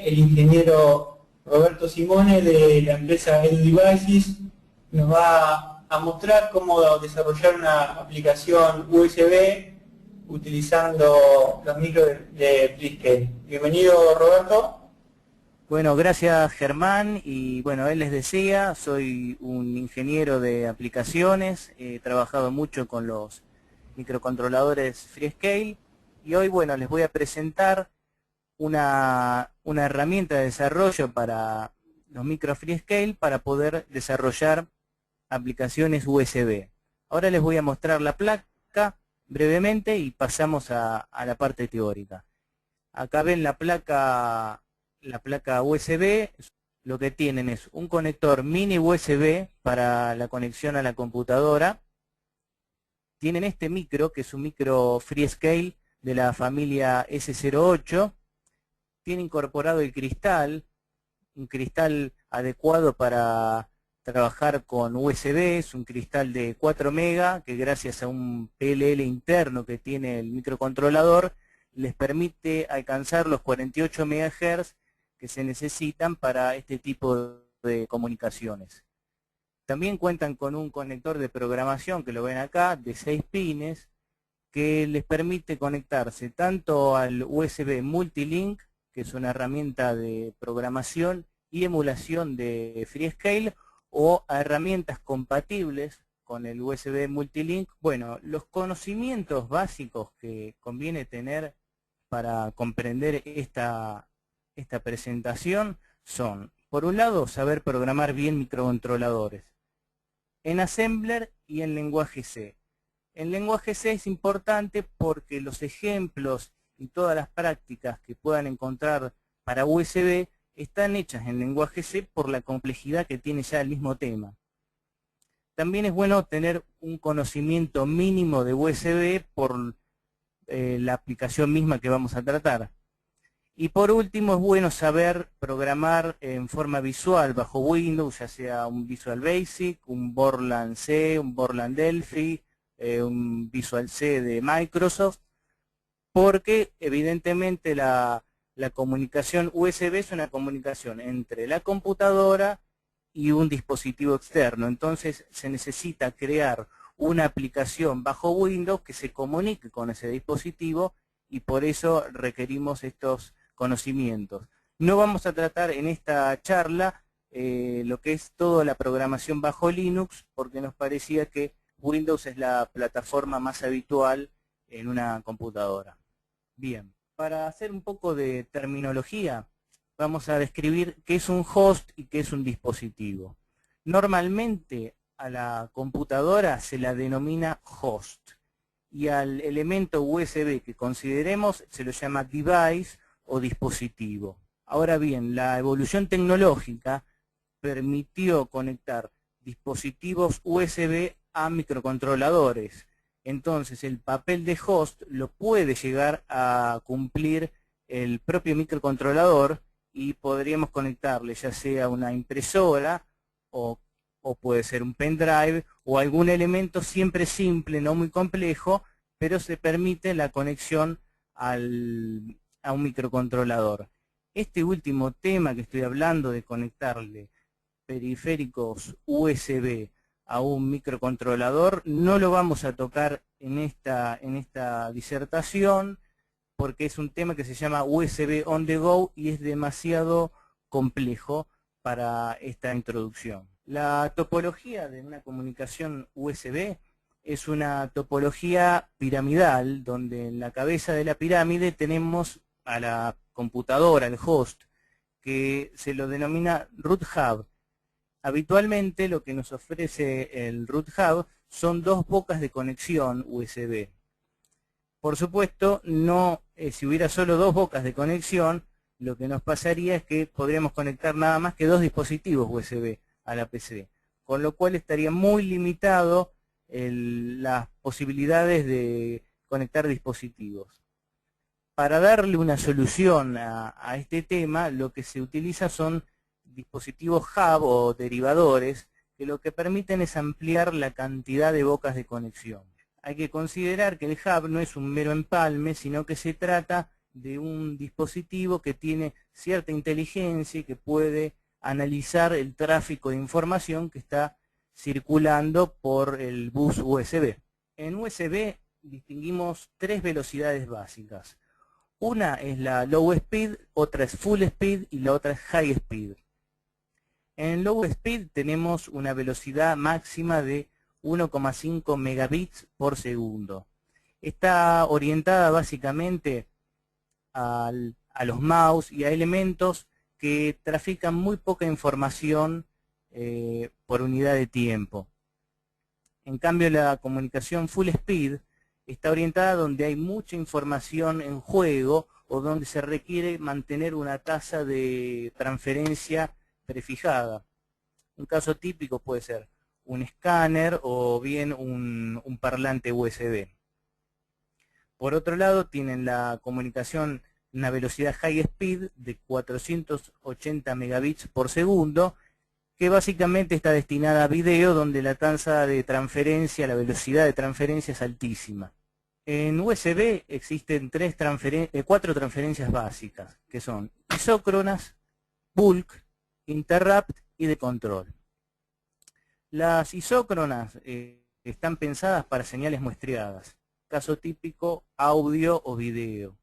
El ingeniero Roberto Simone de la empresa EduDevices nos va a mostrar cómo desarrollar una aplicación USB utilizando los micros de Freescale. Bienvenido, Roberto. Bueno, gracias Germán, y bueno, él les decía, soy un ingeniero de aplicaciones, he trabajado mucho con los microcontroladores Freescale y hoy, bueno, les voy a presentar una herramienta de desarrollo para los micro Freescale para poder desarrollar aplicaciones USB. Ahora les voy a mostrar la placa brevemente y pasamos a la parte teórica. Acá ven la placa USB. Lo que tienen es un conector mini USB para la conexión a la computadora. Tienen este micro, que es un micro Freescale de la familia S08. Tiene incorporado el cristal, un cristal adecuado para trabajar con USB. Es un cristal de 4 mega que, gracias a un PLL interno que tiene el microcontrolador, les permite alcanzar los 48 MHz que se necesitan para este tipo de comunicaciones. También cuentan con un conector de programación, que lo ven acá, de 6 pines, que les permite conectarse tanto al USB Multilink, que es una herramienta de programación y emulación de Freescale, o a herramientas compatibles con el USB Multilink. Bueno, los conocimientos básicos que conviene tener para comprender esta presentación son, por un lado, saber programar bien microcontroladores en Assembler y en lenguaje C. En lenguaje C es importante porque los ejemplos y todas las prácticas que puedan encontrar para USB están hechas en lenguaje C por la complejidad que tiene ya el mismo tema. También es bueno tener un conocimiento mínimo de USB por la aplicación misma que vamos a tratar. Y por último, es bueno saber programar en forma visual bajo Windows, ya sea un Visual Basic, un Borland C, un Borland Delphi, un Visual C de Microsoft, porque evidentemente la comunicación USB es una comunicación entre la computadora y un dispositivo externo. Entonces se necesita crear una aplicación bajo Windows que se comunique con ese dispositivo, y por eso requerimos estos conocimientos. No vamos a tratar en esta charla lo que es toda la programación bajo Linux, porque nos parecía que Windows es la plataforma más habitual en una computadora. Bien, para hacer un poco de terminología, vamos a describir qué es un host y qué es un dispositivo. Normalmente a la computadora se la denomina host, y al elemento USB que consideremos se lo llama device o dispositivo. Ahora bien, la evolución tecnológica permitió conectar dispositivos USB a microcontroladores. Entonces el papel de host lo puede llegar a cumplir el propio microcontrolador, y podríamos conectarle ya sea una impresora o puede ser un pendrive o algún elemento siempre simple, no muy complejo, pero se permite la conexión a un microcontrolador. Este último tema que estoy hablando, de conectarle periféricos USB a un microcontrolador, no lo vamos a tocar en esta disertación, porque es un tema que se llama USB on the go y es demasiado complejo para esta introducción. La topología de una comunicación USB es una topología piramidal, donde en la cabeza de la pirámide tenemos a la computadora, el host, que se lo denomina root hub. Habitualmente lo que nos ofrece el root hub son dos bocas de conexión USB. Por supuesto, no, si hubiera solo dos bocas de conexión, lo que nos pasaría es que podríamos conectar nada más que dos dispositivos USB a la PC, con lo cual estaría muy limitado las posibilidades de conectar dispositivos. Para darle una solución a este tema, lo que se utiliza son dispositivos hub o derivadores, que lo que permiten es ampliar la cantidad de bocas de conexión. Hay que considerar que el hub no es un mero empalme, sino que se trata de un dispositivo que tiene cierta inteligencia y que puede analizar el tráfico de información que está circulando por el bus USB. En USB distinguimos tres velocidades básicas. Una es la low speed, otra es full speed y la otra es high speed. En low speed tenemos una velocidad máxima de 1,5 megabits por segundo. Está orientada básicamente a los mouse y a elementos que trafican muy poca información por unidad de tiempo. En cambio, la comunicación full speed está orientada donde hay mucha información en juego o donde se requiere mantener una tasa de transferencia prefijada. Un caso típico puede ser un escáner o bien un parlante USB. Por otro lado, tienen la comunicación en una velocidad high speed de 480 megabits por segundo, que básicamente está destinada a video, donde la tasa de transferencia, la velocidad de transferencia es altísima. En USB existen cuatro transferencias básicas, que son isócronas, bulk, interrupt y de control. Las isócronas están pensadas para señales muestreadas, caso típico audio o video.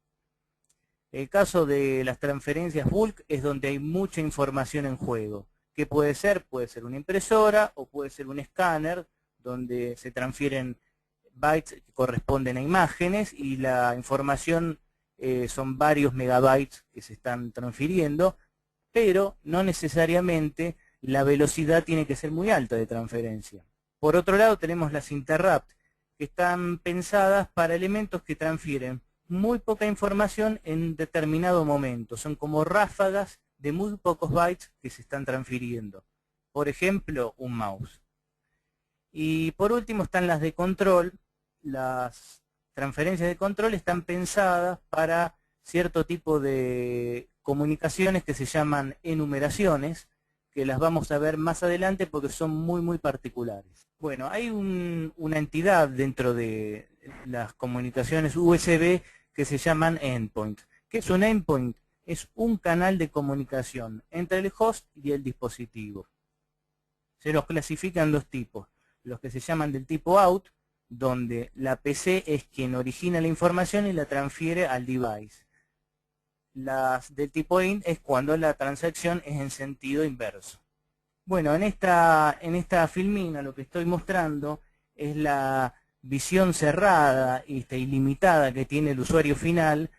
El caso de las transferencias bulk es donde hay mucha información en juego. ¿Qué puede ser? Puede ser una impresora o puede ser un escáner, donde se transfieren bytes que corresponden a imágenes y la información son varios megabytes que se están transfiriendo, pero no necesariamente la velocidad tiene que ser muy alta de transferencia. Por otro lado tenemos las interrupt, que están pensadas para elementos que transfieren muy poca información en determinado momento. Son como ráfagas de muy pocos bytes que se están transfiriendo. Por ejemplo, un mouse. Y por último están las de control. Las transferencias de control están pensadas para cierto tipo de comunicaciones que se llaman enumeraciones, que las vamos a ver más adelante porque son muy particulares. Bueno, hay una entidad dentro de las comunicaciones USB que se llaman endpoint. ¿Qué es un endpoint? Es un canal de comunicación entre el host y el dispositivo. Se los clasifican en dos tipos. Los que se llaman del tipo out, donde la PC es quien origina la información y la transfiere al device. Las del tipo in es cuando la transacción es en sentido inverso. Bueno, en esta filmina lo que estoy mostrando es la visión cerrada y ilimitada que tiene el usuario final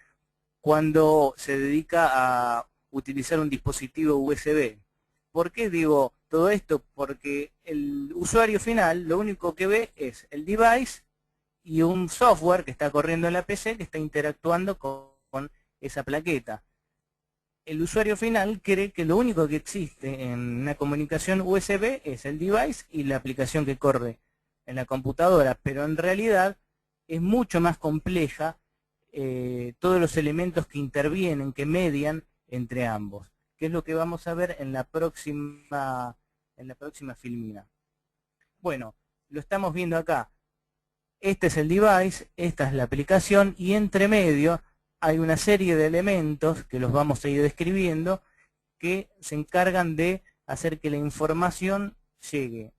cuando se dedica a utilizar un dispositivo USB. ¿Por qué digo todo esto? Porque el usuario final lo único que ve es el device y un software que está corriendo en la PC que está interactuando con esa plaqueta. El usuario final cree que lo único que existe en una comunicación USB es el device y la aplicación que corre en la computadora, pero en realidad es mucho más compleja todos los elementos que intervienen, que median entre ambos, que es lo que vamos a ver en la próxima filmina. Bueno, lo estamos viendo acá. Este es el device, esta es la aplicación y entre medio hay una serie de elementos que los vamos a ir describiendo que se encargan de hacer que la información llegue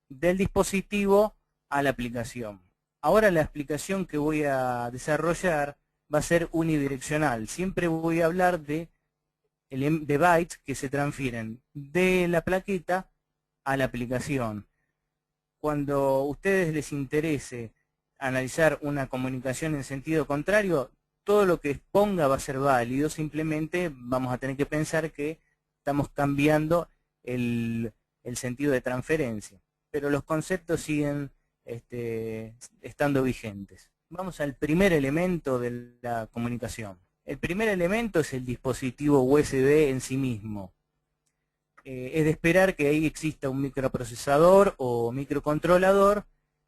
del dispositivo a la aplicación. Ahora la explicación que voy a desarrollar va a ser unidireccional. Siempre voy a hablar de bytes que se transfieren de la plaqueta a la aplicación. Cuando a ustedes les interese analizar una comunicación en sentido contrario, todo lo que exponga va a ser válido, simplemente vamos a tener que pensar que estamos cambiando el sentido de transferencia, pero los conceptos siguen estando vigentes. Vamos al primer elemento de la comunicación. El primer elemento es el dispositivo USB en sí mismo. Es de esperar que ahí exista un microprocesador o microcontrolador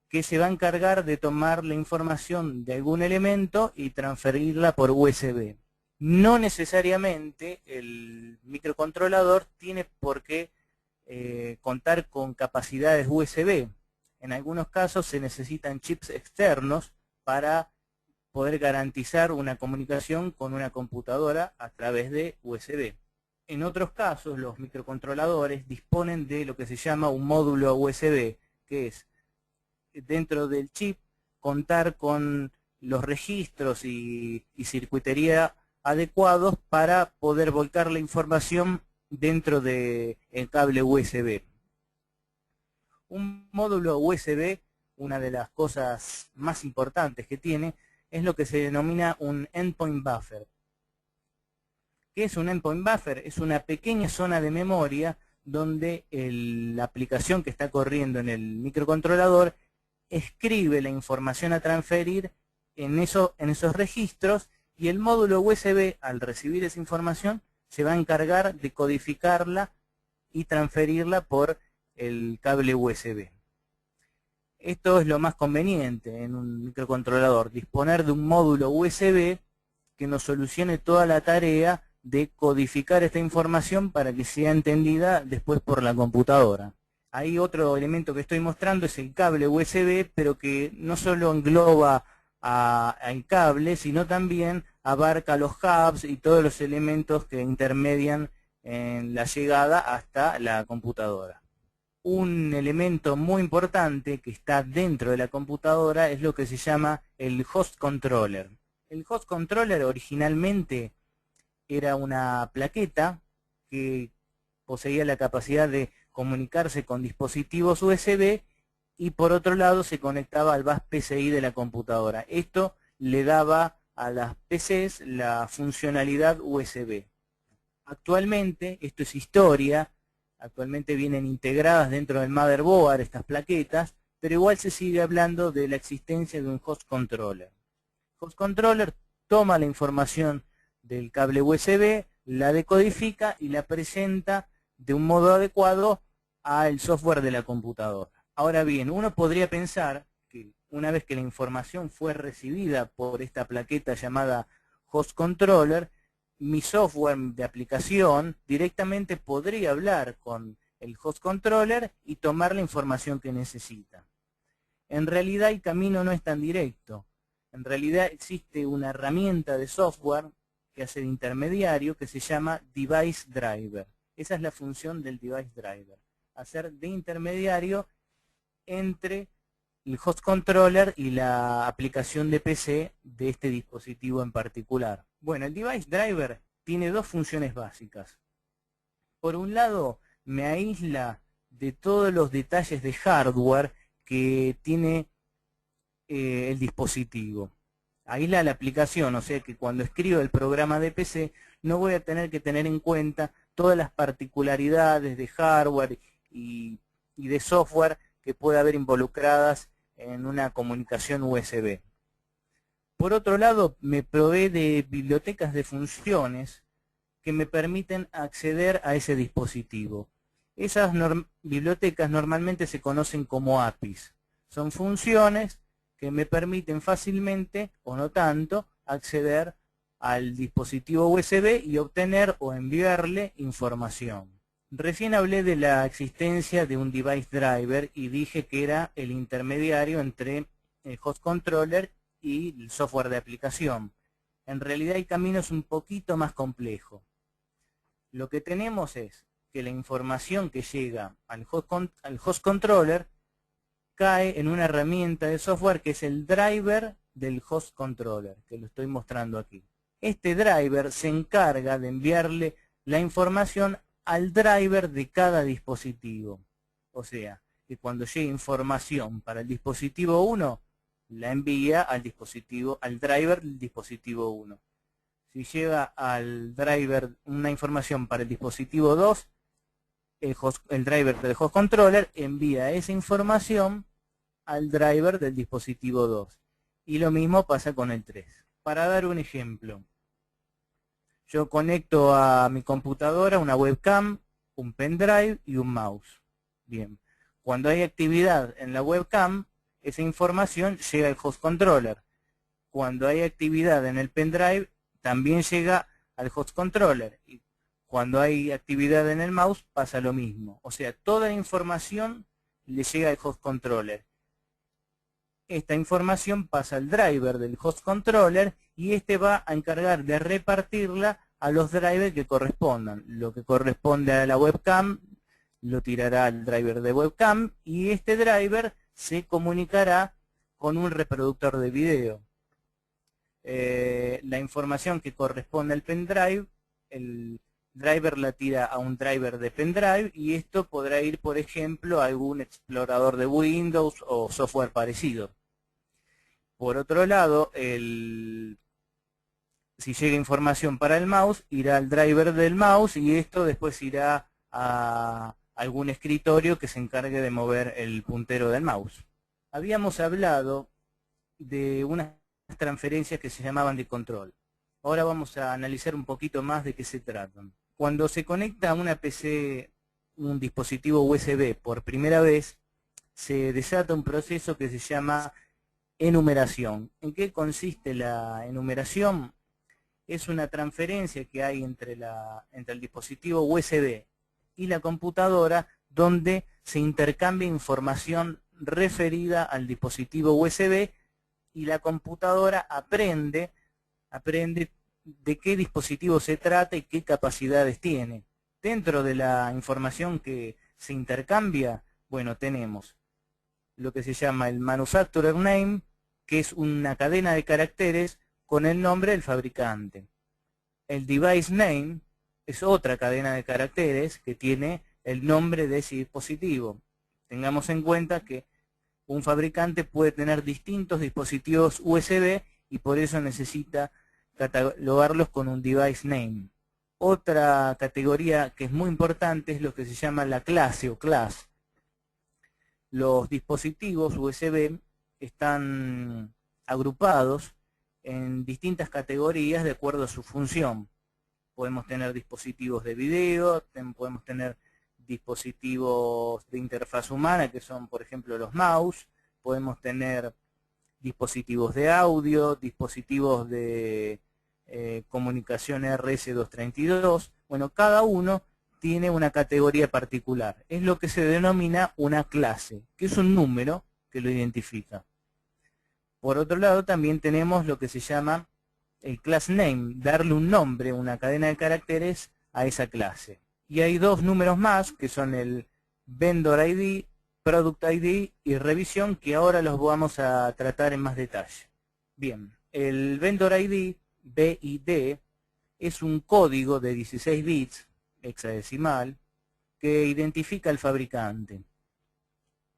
que se va a encargar de tomar la información de algún elemento y transferirla por USB. No necesariamente el microcontrolador tiene por qué contar con capacidades USB. En algunos casos se necesitan chips externos para poder garantizar una comunicación con una computadora a través de USB. En otros casos, los microcontroladores disponen de lo que se llama un módulo USB, que es dentro del chip contar con los registros y circuitería adecuados para poder volcar la información dentro del cable USB. Un módulo USB, una de las cosas más importantes que tiene, es lo que se denomina un endpoint buffer. ¿Qué es un endpoint buffer? Es una pequeña zona de memoria donde la aplicación que está corriendo en el microcontrolador escribe la información a transferir en esos registros, y el módulo USB, al recibir esa información, se va a encargar de codificarla y transferirla por el cable USB. Esto es lo más conveniente en un microcontrolador, disponer de un módulo USB que nos solucione toda la tarea de codificar esta información para que sea entendida después por la computadora. Ahí otro elemento que estoy mostrando es el cable USB, pero que no solo engloba al cable, sino también abarca los hubs y todos los elementos que intermedian en la llegada hasta la computadora. Un elemento muy importante que está dentro de la computadora es lo que se llama el host controller. El host controller originalmente era una plaqueta que poseía la capacidad de comunicarse con dispositivos USB y por otro lado se conectaba al bus PCI de la computadora. Esto le daba a las PCs la funcionalidad USB. Actualmente, esto es historia, actualmente vienen integradas dentro del motherboard estas plaquetas, pero igual se sigue hablando de la existencia de un host controller. Host controller toma la información del cable USB, la decodifica y la presenta de un modo adecuado al software de la computadora. Ahora bien, uno podría pensar que una vez que la información fue recibida por esta plaqueta llamada host controller, mi software de aplicación directamente podría hablar con el host controller y tomar la información que necesita. En realidad el camino no es tan directo. En realidad existe una herramienta de software que hace de intermediario que se llama Device Driver. Esa es la función del Device Driver, hacer de intermediario entre el host controller y la aplicación de PC de este dispositivo en particular. Bueno, el Device Driver tiene dos funciones básicas. Por un lado, me aísla de todos los detalles de hardware que tiene el dispositivo. Aísla la aplicación, o sea que cuando escribo el programa de PC no voy a tener que tener en cuenta todas las particularidades de hardware y de software que puede haber involucradas en una comunicación USB. Por otro lado, me provee de bibliotecas de funciones que me permiten acceder a ese dispositivo. Esas bibliotecas normalmente se conocen como APIs. Son funciones que me permiten fácilmente, o no tanto, acceder al dispositivo USB y obtener o enviarle información. Recién hablé de la existencia de un device driver y dije que era el intermediario entre el host controller y el software de aplicación. En realidad el camino es un poquito más complejo. Lo que tenemos es que la información que llega al host controller cae en una herramienta de software que es el driver del host controller, que lo estoy mostrando aquí. Este driver se encarga de enviarle la información al driver de cada dispositivo. O sea, que cuando llegue información para el dispositivo 1, la envía al driver del dispositivo 1. Si llega al driver una información para el dispositivo 2, el driver del host controller envía esa información al driver del dispositivo 2. Y lo mismo pasa con el 3. Para dar un ejemplo, yo conecto a mi computadora una webcam, un pendrive y un mouse. Bien, cuando hay actividad en la webcam, esa información llega al host controller. Cuando hay actividad en el pendrive, también llega al host controller. Y cuando hay actividad en el mouse, pasa lo mismo. O sea, toda la información le llega al host controller. esta información pasa al driver del host controller y este va a encargar de repartirla a los drivers que correspondan. Lo que corresponde a la webcam lo tirará al driver de webcam y este driver se comunicará con un reproductor de video. La información que corresponde al pendrive, el driver la tira a un driver de pendrive y esto podrá ir, por ejemplo, a algún explorador de Windows o software parecido. Por otro lado, si llega información para el mouse, irá al driver del mouse y esto después irá a algún escritorio que se encargue de mover el puntero del mouse. Habíamos hablado de unas transferencias que se llamaban de control. Ahora vamos a analizar un poquito más de qué se tratan. Cuando se conecta a una PC, un dispositivo USB por primera vez, se desata un proceso que se llama enumeración. ¿En qué consiste la enumeración? Es una transferencia que hay entre el dispositivo USB y la computadora donde se intercambia información referida al dispositivo USB y la computadora aprende de qué dispositivo se trata y qué capacidades tiene. Dentro de la información que se intercambia, bueno, tenemos lo que se llama el manufacturer name, que es una cadena de caracteres con el nombre del fabricante. El device name es otra cadena de caracteres que tiene el nombre de ese dispositivo. Tengamos en cuenta que un fabricante puede tener distintos dispositivos USB y por eso necesita catalogarlos con un device name. Otra categoría que es muy importante es lo que se llama la clase o class. Los dispositivos USB están agrupados en distintas categorías de acuerdo a su función. Podemos tener dispositivos de video, podemos tener dispositivos de interfaz humana, que son, por ejemplo, los mouse. Podemos tener dispositivos de audio, dispositivos de comunicación RS-232. Bueno, cada uno tiene una categoría particular. Es lo que se denomina una clase, que es un número que lo identifica. Por otro lado, también tenemos lo que se llama el class name, darle un nombre, una cadena de caracteres a esa clase. Y hay dos números más, que son el Vendor ID, Product ID y Revisión, que ahora los vamos a tratar en más detalle. Bien, el Vendor ID, BID, es un código de 16 bits, hexadecimal, que identifica al fabricante.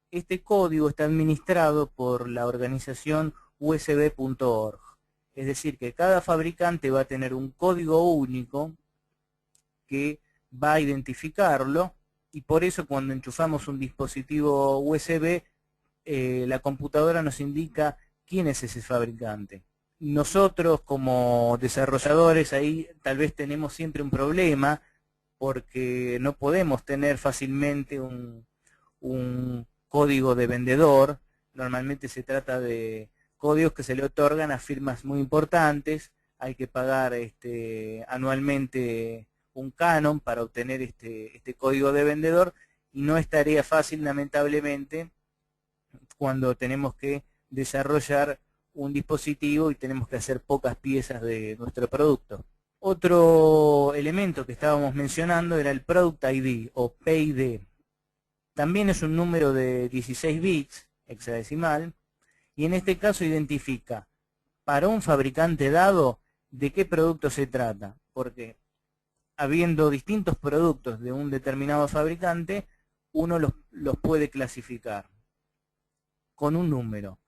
Este código está administrado por la organización usb.org. Es decir, que cada fabricante va a tener un código único que va a identificarlo y por eso cuando enchufamos un dispositivo USB, la computadora nos indica quién es ese fabricante. Nosotros como desarrolladores ahí tal vez tenemos siempre un problema porque no podemos tener fácilmente un código de vendedor. Normalmente se trata de códigos que se le otorgan a firmas muy importantes. Hay que pagar anualmente un canon para obtener este código de vendedor y no es tarea fácil, lamentablemente, cuando tenemos que desarrollar un dispositivo y tenemos que hacer pocas piezas de nuestro producto. Otro elemento que estábamos mencionando era el Product ID o PID. También es un número de 16 bits hexadecimal y en este caso identifica para un fabricante dado de qué producto se trata, porque habiendo distintos productos de un determinado fabricante, uno los puede clasificar con un número.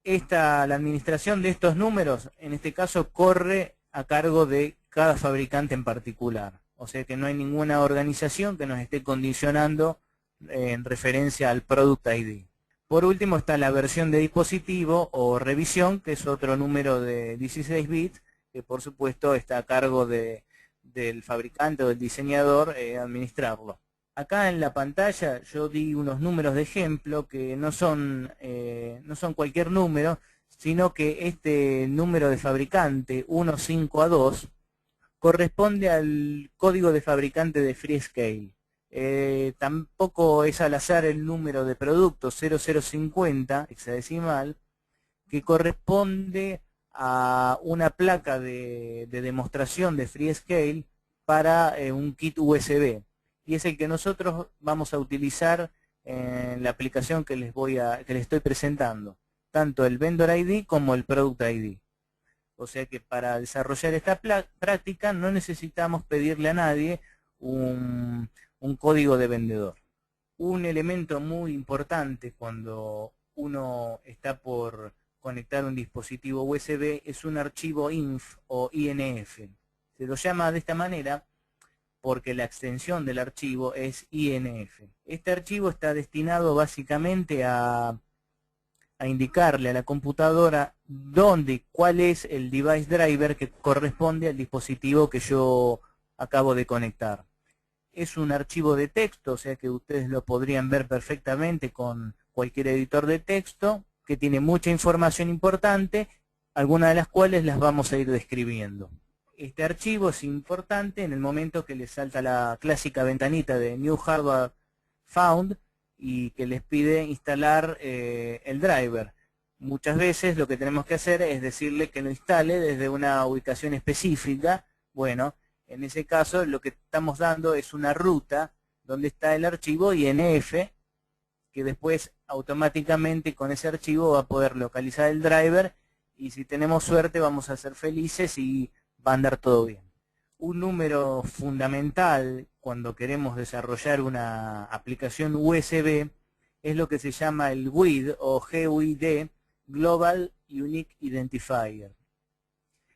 La administración de estos números, en este caso, corre a cargo de cada fabricante en particular. O sea que no hay ninguna organización que nos esté condicionando en referencia al Product ID. Por último está la versión de dispositivo o revisión, que es otro número de 16 bits, que por supuesto está a cargo del fabricante o del diseñador administrarlo. Acá en la pantalla yo di unos números de ejemplo que no son cualquier número, sino que este número de fabricante 152 corresponde al código de fabricante de Freescale. Tampoco es al azar el número de producto 0050 hexadecimal, que corresponde a una placa de demostración de Freescale para un kit USB. Y es el que nosotros vamos a utilizar en la aplicación que les estoy presentando, tanto el Vendor ID como el Product ID. O sea que para desarrollar esta práctica no necesitamos pedirle a nadie un código de vendedor. Un elemento muy importante cuando uno está por conectar un dispositivo USB es un archivo INF o INF. Se lo llama de esta manera porque la extensión del archivo es INF. Este archivo está destinado básicamente a indicarle a la computadora cuál es el device driver que corresponde al dispositivo que yo acabo de conectar. Es un archivo de texto, o sea que ustedes lo podrían ver perfectamente con cualquier editor de texto, que tiene mucha información importante, algunas de las cuales las vamos a ir describiendo. Este archivo es importante en el momento que les salta la clásica ventanita de New Hardware Found y que les pide instalar el driver. Muchas veces lo que tenemos que hacer es decirle que lo instale desde una ubicación específica. Bueno, en ese caso lo que estamos dando es una ruta donde está el archivo INF, que después automáticamente con ese archivo va a poder localizar el driver y si tenemos suerte vamos a ser felices y va a andar todo bien. Un número fundamental cuando queremos desarrollar una aplicación USB es lo que se llama el GUID o GUID, Global Unique Identifier.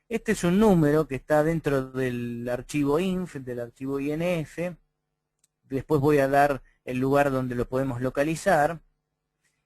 Este es un número que está dentro del archivo INF, del archivo INF. Después voy a dar el lugar donde lo podemos localizar.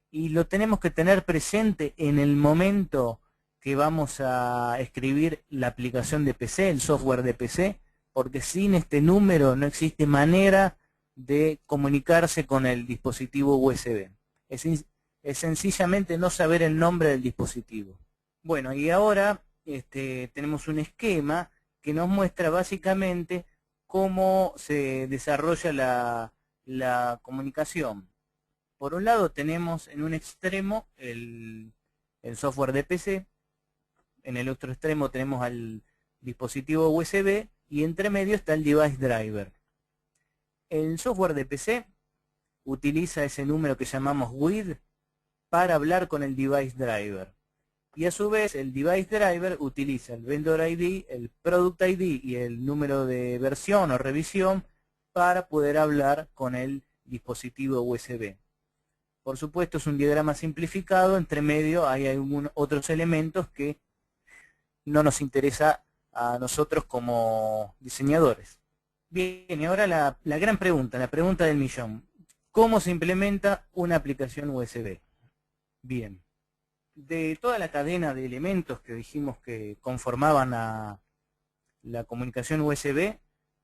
Y lo tenemos que tener presente en el momento que vamos a escribir la aplicación de PC, el software de PC, porque sin este número no existe manera de comunicarse con el dispositivo USB. Es sencillamente no saber el nombre del dispositivo. Bueno, y ahora tenemos un esquema que nos muestra básicamente cómo se desarrolla la comunicación. Por un lado tenemos en un extremo el software de PC, en el otro extremo tenemos al dispositivo USB y entre medio está el device driver. El software de PC utiliza ese número que llamamos GUID para hablar con el device driver. Y a su vez el device driver utiliza el vendor ID, el product ID y el número de versión o revisión para poder hablar con el dispositivo USB. Por supuesto es un diagrama simplificado, entre medio hay otros elementos que no nos interesa a nosotros como diseñadores. Bien, y ahora la gran pregunta, la pregunta del millón. ¿Cómo se implementa una aplicación USB? Bien, de toda la cadena de elementos que dijimos que conformaban a la comunicación USB,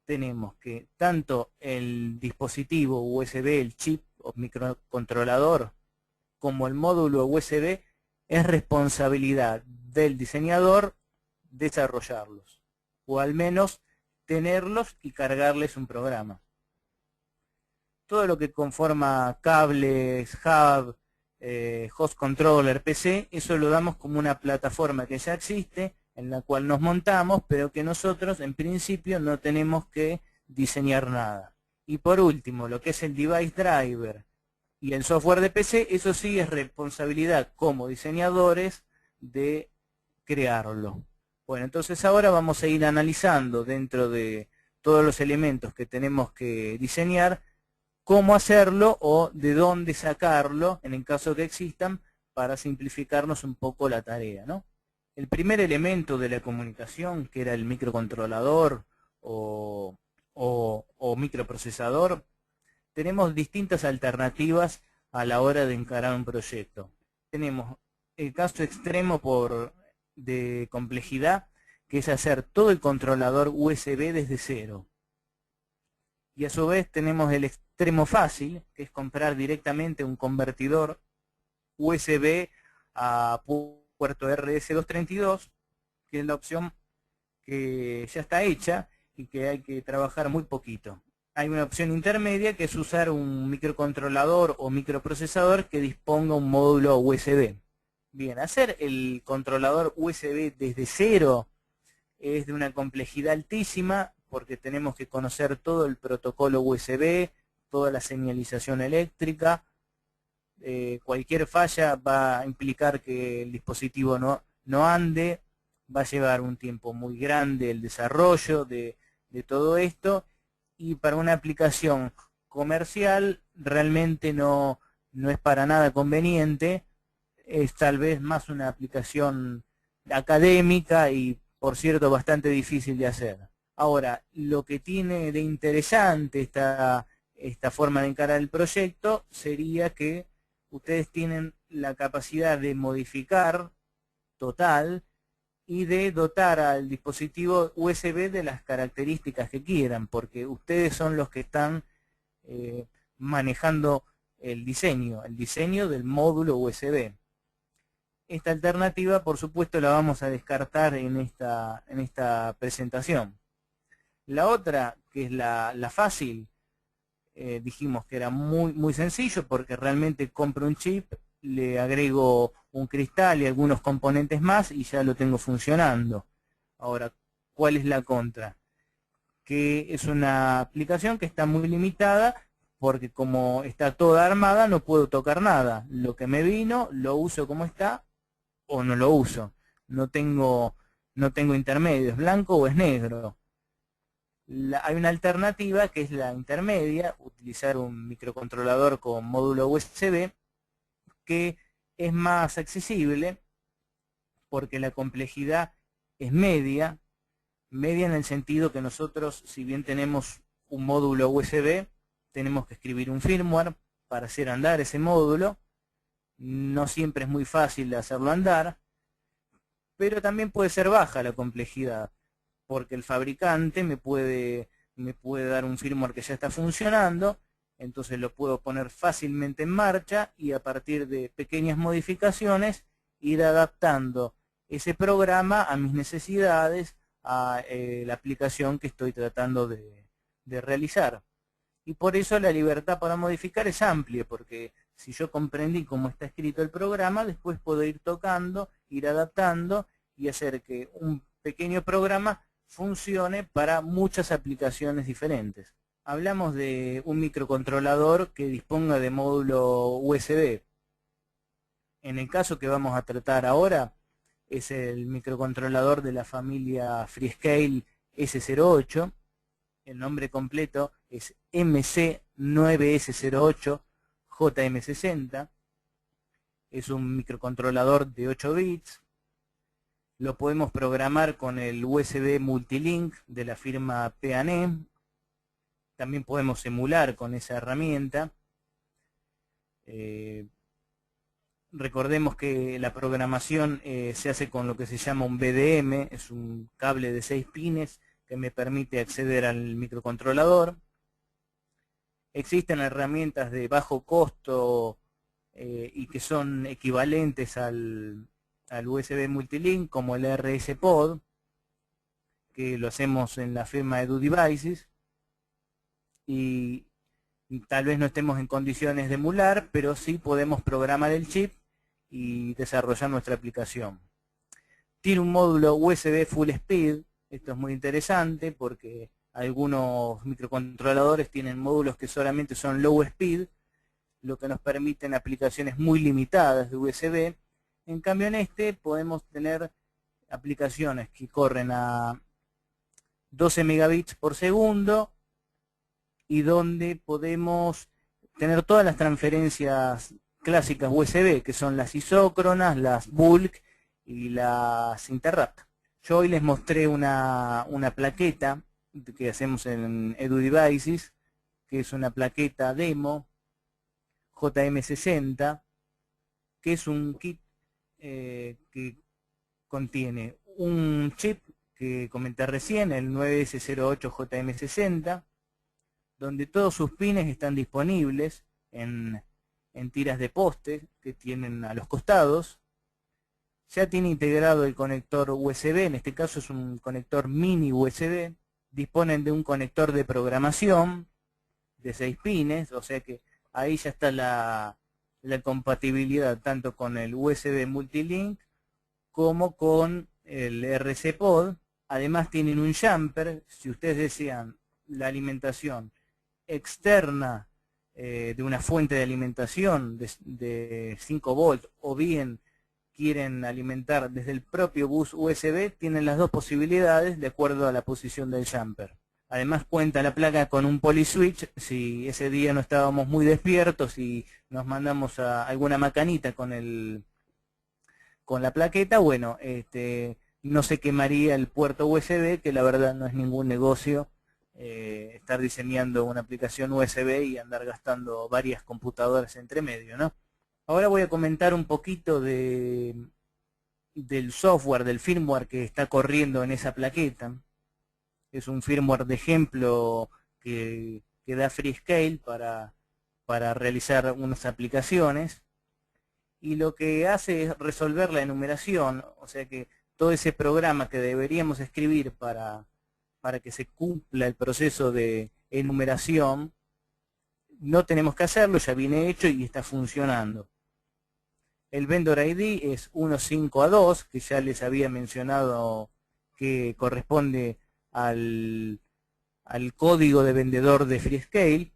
tenemos que tanto el dispositivo USB, el chip o microcontrolador, como el módulo USB, es responsabilidad del diseñador desarrollarlos, o al menos tenerlos y cargarles un programa. Todo lo que conforma cables, hub, host controller, PC, eso lo damos como una plataforma que ya existe, en la cual nos montamos, pero que nosotros en principio no tenemos que diseñar nada. Y por último, lo que es el device driver y el software de PC, eso sí es responsabilidad como diseñadores de crearlo. Bueno, entonces ahora vamos a ir analizando dentro de todos los elementos que tenemos que diseñar, cómo hacerlo o de dónde sacarlo, en el caso que existan, para simplificarnos un poco la tarea, ¿no? El primer elemento de la comunicación, que era el microcontrolador o microprocesador, tenemos distintas alternativas a la hora de encarar un proyecto. Tenemos el caso extremo de complejidad, que es hacer todo el controlador USB desde cero. Y a su vez tenemos el extremo fácil, que es comprar directamente un convertidor USB a puerto RS232, que es la opción que ya está hecha y que hay que trabajar muy poquito. Hay una opción intermedia que es usar un microcontrolador o microprocesador que disponga un módulo USB. Bien, hacer el controlador USB desde cero es de una complejidad altísima porque tenemos que conocer todo el protocolo USB, toda la señalización eléctrica. Cualquier falla va a implicar que el dispositivo no ande, va a llevar un tiempo muy grande el desarrollo de todo esto, y para una aplicación comercial realmente no es para nada conveniente. Es tal vez más una aplicación académica y, por cierto, bastante difícil de hacer. Ahora, lo que tiene de interesante esta forma de encarar el proyecto sería que ustedes tienen la capacidad de modificar total y de dotar al dispositivo USB de las características que quieran, porque ustedes son los que están manejando el diseño del módulo USB. Esta alternativa, por supuesto, la vamos a descartar en esta presentación. La otra, que es la fácil, dijimos que era muy sencillo, porque realmente compro un chip, le agrego un cristal y algunos componentes más y ya lo tengo funcionando. Ahora, ¿cuál es la contra? Que es una aplicación que está muy limitada, porque como está toda armada no puedo tocar nada. Lo que me vino lo uso como está o no lo uso. No tengo intermedios, blanco o es negro. Hay una alternativa que es la intermedia, utilizar un microcontrolador con módulo USB, que es más accesible porque la complejidad es media en el sentido que nosotros, si bien tenemos un módulo USB, tenemos que escribir un firmware para hacer andar ese módulo. No siempre es muy fácil hacerlo andar, pero también puede ser baja la complejidad, porque el fabricante me puede dar un firmware que ya está funcionando, entonces lo puedo poner fácilmente en marcha y a partir de pequeñas modificaciones ir adaptando ese programa a mis necesidades, a la aplicación que estoy tratando de realizar. Y por eso la libertad para modificar es amplia, porque si yo comprendí cómo está escrito el programa, después puedo ir tocando, ir adaptando y hacer que un pequeño programa funcione para muchas aplicaciones diferentes. Hablamos de un microcontrolador que disponga de módulo USB. En el caso que vamos a tratar ahora es el microcontrolador de la familia Freescale S08. El nombre completo es MC9S08JM60. Es un microcontrolador de 8 bits. Lo podemos programar con el USB Multilink de la firma P&E. También podemos emular con esa herramienta. Recordemos que la programación se hace con lo que se llama un BDM, es un cable de 6 pines que me permite acceder al microcontrolador. Existen herramientas de bajo costo y que son equivalentes al USB Multilink, como el RS-Pod, que lo hacemos en la firma EduDevices, y tal vez no estemos en condiciones de emular, pero sí podemos programar el chip y desarrollar nuestra aplicación. Tiene un módulo USB Full Speed. Esto es muy interesante porque algunos microcontroladores tienen módulos que solamente son low speed, lo que nos permiten aplicaciones muy limitadas de USB. En cambio, en este podemos tener aplicaciones que corren a 12 megabits por segundo y donde podemos tener todas las transferencias clásicas USB, que son las isócronas, las bulk y las interrupt. Yo hoy les mostré una plaqueta que hacemos en EduDevices, que es una plaqueta demo JM60, que es un kit que contiene un chip que comenté recién, el 9S08JM60, donde todos sus pines están disponibles en tiras de poste que tienen a los costados. Ya tiene integrado el conector USB, en este caso es un conector mini USB. Disponen de un conector de programación de 6 pines, o sea que ahí ya está la compatibilidad tanto con el USB Multilink como con el RC-Pod. Además tienen un jumper, si ustedes desean la alimentación externa de una fuente de alimentación de 5 volts o bien quieren alimentar desde el propio bus USB, tienen las dos posibilidades de acuerdo a la posición del jumper. Además cuenta la placa con un polyswitch, si ese día no estábamos muy despiertos y nos mandamos a alguna macanita con la plaqueta, bueno, no se quemaría el puerto USB, que la verdad no es ningún negocio estar diseñando una aplicación USB y andar gastando varias computadoras entre medio, ¿no? Ahora voy a comentar un poquito del software, del firmware que está corriendo en esa plaqueta. Es un firmware de ejemplo que da Freescale para realizar unas aplicaciones. Y lo que hace es resolver la enumeración, o sea que todo ese programa que deberíamos escribir para que se cumpla el proceso de enumeración, no tenemos que hacerlo, ya viene hecho y está funcionando. El vendor ID es 15A2, que ya les había mencionado que corresponde al código de vendedor de Freescale.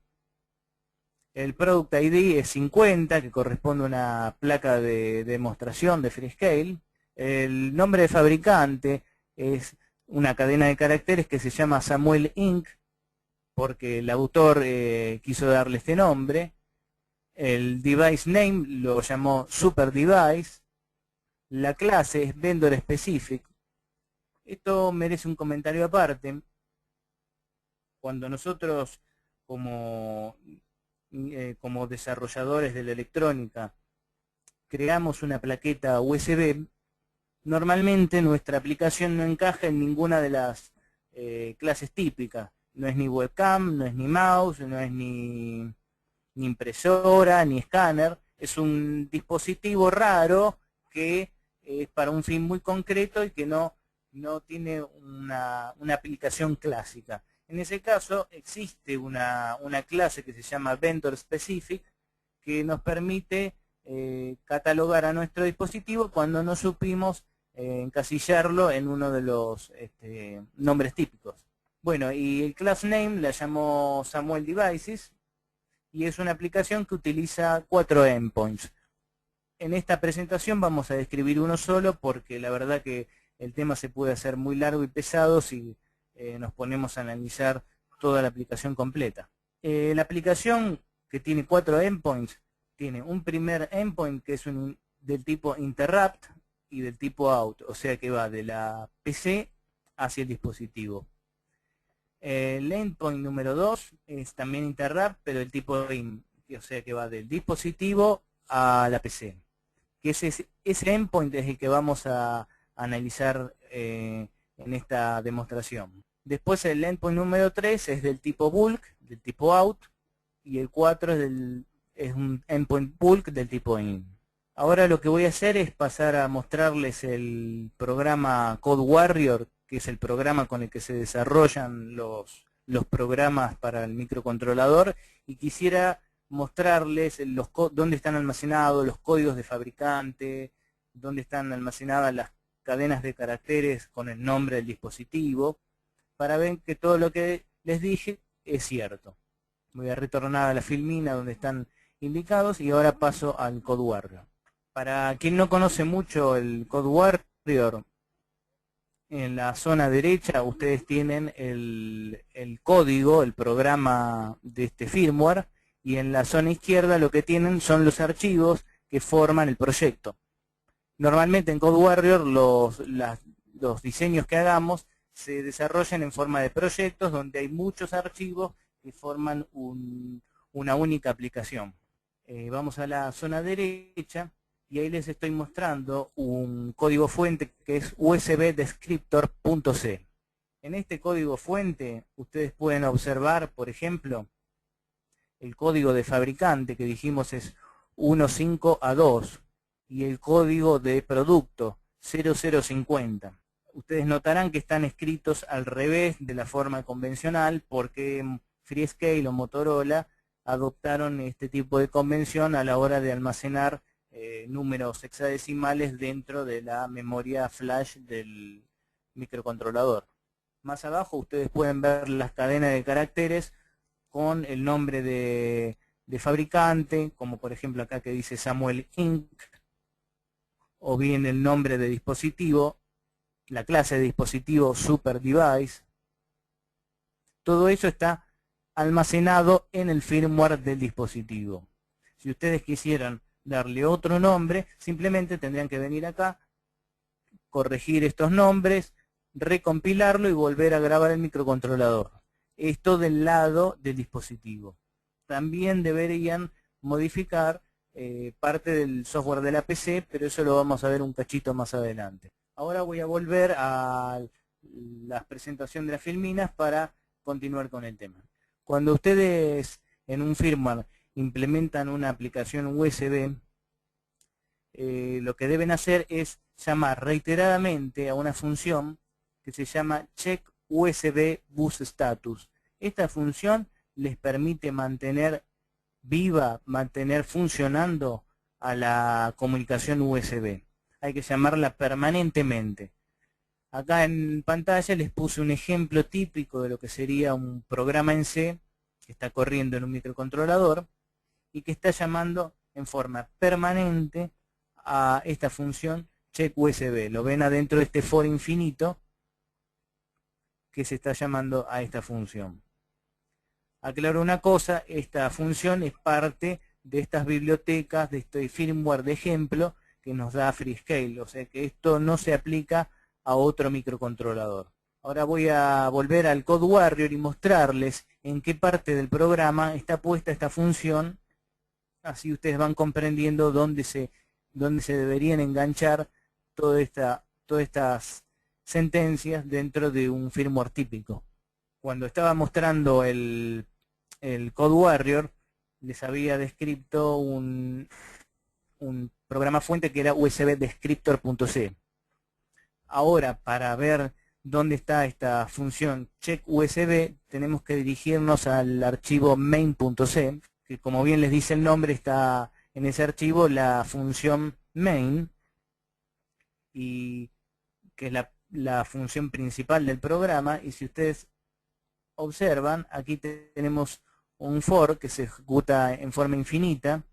El Product ID es 50, que corresponde a una placa de demostración de Freescale. El nombre de fabricante es una cadena de caracteres que se llama Samuel Inc., porque el autor quiso darle este nombre. El device name lo llamó Super Device. La clase es Vendor Specific. Esto merece un comentario aparte. Cuando nosotros como desarrolladores de la electrónica creamos una plaqueta USB, normalmente nuestra aplicación no encaja en ninguna de las clases típicas. No es ni webcam, no es ni mouse, no es ni impresora, ni escáner. Es un dispositivo raro que es para un fin muy concreto y que no tiene una aplicación clásica. En ese caso existe una clase que se llama Vendor Specific, que nos permite catalogar a nuestro dispositivo cuando no supimos encasillarlo en uno de los nombres típicos. Bueno, y el class name la llamó Samuel Devices y es una aplicación que utiliza 4 endpoints. En esta presentación vamos a describir uno solo porque la verdad que el tema se puede hacer muy largo y pesado si nos ponemos a analizar toda la aplicación completa. La aplicación, que tiene 4 endpoints, tiene un primer endpoint que es del tipo interrupt y del tipo out, o sea que va de la PC hacia el dispositivo. El endpoint número 2 es también interrupt, pero del tipo in, o sea que va del dispositivo a la PC. Que ese endpoint es el que vamos a analizar en esta demostración. Después el endpoint número 3 es del tipo bulk, del tipo out, y el 4 es un endpoint bulk del tipo in. Ahora lo que voy a hacer es pasar a mostrarles el programa CodeWarrior, que es el programa con el que se desarrollan los programas para el microcontrolador, y quisiera mostrarles dónde están almacenados los códigos de fabricante, dónde están almacenadas las cadenas de caracteres con el nombre del dispositivo, para ver que todo lo que les dije es cierto. Voy a retornar a la filmina donde están indicados y ahora paso al CodeWarrior. Para quien no conoce mucho el CodeWarrior, en la zona derecha ustedes tienen el código, el programa de este firmware, y en la zona izquierda lo que tienen son los archivos que forman el proyecto. Normalmente en CodeWarrior los diseños que hagamos se desarrollan en forma de proyectos donde hay muchos archivos que forman una única aplicación. Vamos a la zona derecha y ahí les estoy mostrando un código fuente que es usbdescriptor.c. En este código fuente ustedes pueden observar, por ejemplo, el código de fabricante que dijimos es 15A2 y el código de producto 0050. Ustedes notarán que están escritos al revés de la forma convencional porque Freescale o Motorola adoptaron este tipo de convención a la hora de almacenar números hexadecimales dentro de la memoria flash del microcontrolador. Más abajo ustedes pueden ver las cadenas de caracteres con el nombre de fabricante, como por ejemplo acá que dice Samuel Inc., o bien el nombre de dispositivo, la clase de dispositivo Super Device. Todo eso está almacenado en el firmware del dispositivo. Si ustedes quisieran darle otro nombre, simplemente tendrían que venir acá, corregir estos nombres, recompilarlo y volver a grabar el microcontrolador. Esto del lado del dispositivo. También deberían modificar parte del software de la PC, pero eso lo vamos a ver un cachito más adelante. Ahora voy a volver a la presentación de las filminas para continuar con el tema. Cuando ustedes en un firmware implementan una aplicación USB, lo que deben hacer es llamar reiteradamente a una función que se llama check USB bus status. Esta función les permite mantener viva, mantener funcionando a la comunicación USB. Hay que llamarla permanentemente. Acá en pantalla les puse un ejemplo típico de lo que sería un programa en C que está corriendo en un microcontrolador y que está llamando en forma permanente a esta función check USB. Lo ven adentro de este for infinito que se está llamando a esta función. Aclaro una cosa, esta función es parte de estas bibliotecas, de este firmware de ejemplo que nos da Freescale, o sea que esto no se aplica a otro microcontrolador. Ahora voy a volver al CodeWarrior y mostrarles en qué parte del programa está puesta esta función, así ustedes van comprendiendo dónde se deberían enganchar todas estas sentencias dentro de un firmware típico. Cuando estaba mostrando el CodeWarrior, les había descrito un programa fuente que era usbdescriptor.c. Ahora, para ver dónde está esta función check USB, tenemos que dirigirnos al archivo main.c, que como bien les dice el nombre, está en ese archivo la función main, y que es la función principal del programa. Y si ustedes observan, aquí tenemos un for que se ejecuta en forma infinita,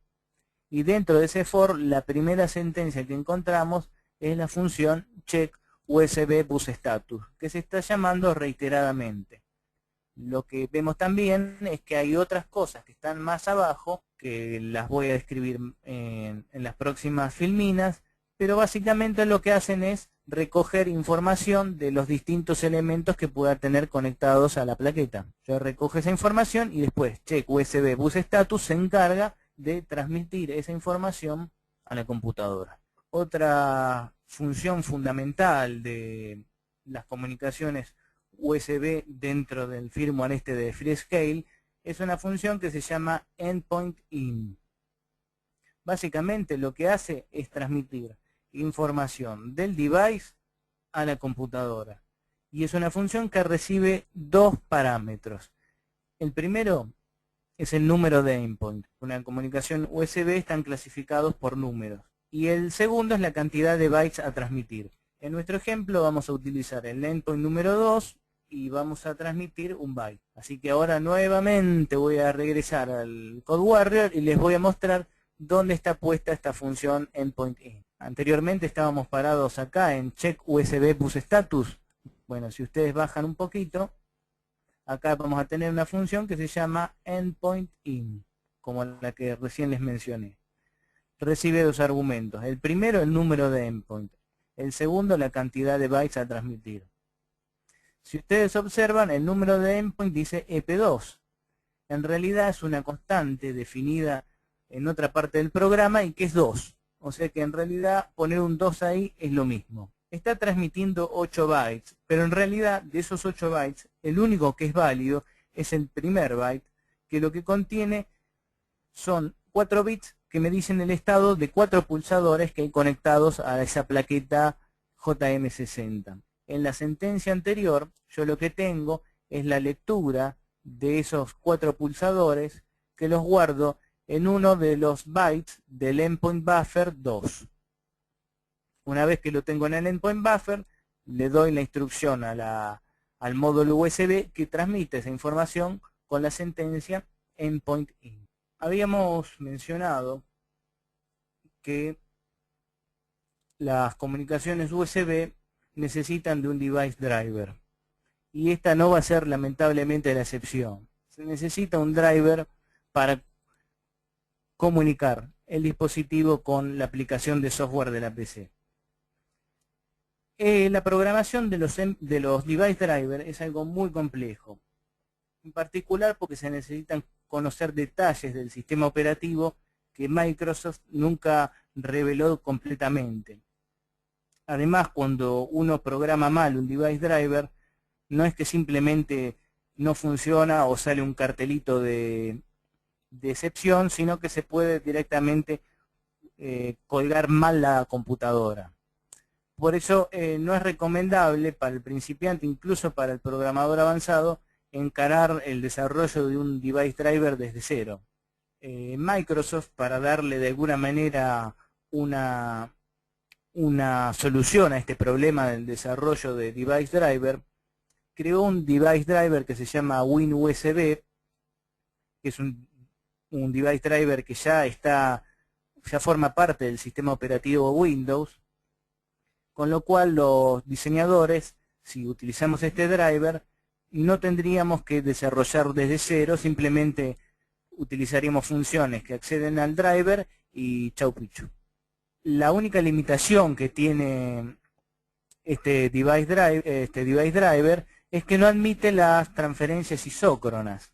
y dentro de ese for la primera sentencia que encontramos es la función check USB bus status, que se está llamando reiteradamente. Lo que vemos también es que hay otras cosas que están más abajo, que las voy a describir en las próximas filminas, pero básicamente lo que hacen es recoger información de los distintos elementos que pueda tener conectados a la plaqueta. Yo recoge esa información y después check USB bus status se encarga de transmitir esa información a la computadora. Otra función fundamental de las comunicaciones USB dentro del firmware este de Freescale es una función que se llama endpoint in. Básicamente lo que hace es transmitir información del device a la computadora, y es una función que recibe dos parámetros. El primero es el número de endpoint. Una comunicación USB están clasificados por números, y el segundo es la cantidad de bytes a transmitir. En nuestro ejemplo vamos a utilizar el endpoint número 2 y vamos a transmitir un byte. Así que ahora nuevamente voy a regresar al CodeWarrior y les voy a mostrar dónde está puesta esta función endpoint in. Anteriormente estábamos parados acá en check USB bus status. Bueno, si ustedes bajan un poquito, acá vamos a tener una función que se llama endpoint in, como la que recién les mencioné. Recibe dos argumentos. El primero, el número de endpoint. El segundo, la cantidad de bytes a transmitir. Si ustedes observan, el número de endpoint dice EP2. En realidad es una constante definida en otra parte del programa y que es 2. O sea que en realidad poner un 2 ahí es lo mismo. Está transmitiendo 8 bytes, pero en realidad de esos 8 bytes, el único que es válido es el primer byte, que lo que contiene son 4 bits que me dicen el estado de 4 pulsadores que hay conectados a esa plaqueta JM60. En la sentencia anterior, yo lo que tengo es la lectura de esos 4 pulsadores que los guardo en uno de los bytes del endpoint buffer 2. Una vez que lo tengo en el endpoint buffer, le doy la instrucción al módulo USB que transmite esa información con la sentencia endpoint in. Habíamos mencionado que las comunicaciones USB necesitan de un device driver. Y esta no va a ser lamentablemente la excepción. Se necesita un driver para comunicar el dispositivo con la aplicación de software de la PC. La programación de los device driver es algo muy complejo. En particular porque se necesitan conocer detalles del sistema operativo que Microsoft nunca reveló completamente. Además, cuando uno programa mal un device driver, no es que simplemente no funciona o sale un cartelito de excepción, sino que se puede directamente colgar mal la computadora. Por eso no es recomendable para el principiante, incluso para el programador avanzado, encarar el desarrollo de un device driver desde cero. Microsoft, para darle de alguna manera una solución a este problema del desarrollo de device driver, creó un device driver que se llama WinUSB, que es un device driver que ya forma parte del sistema operativo Windows, con lo cual los diseñadores, si utilizamos este driver, no tendríamos que desarrollar desde cero, simplemente utilizaríamos funciones que acceden al driver y chau pichu. La única limitación que tiene este device driver es que no admite las transferencias isócronas.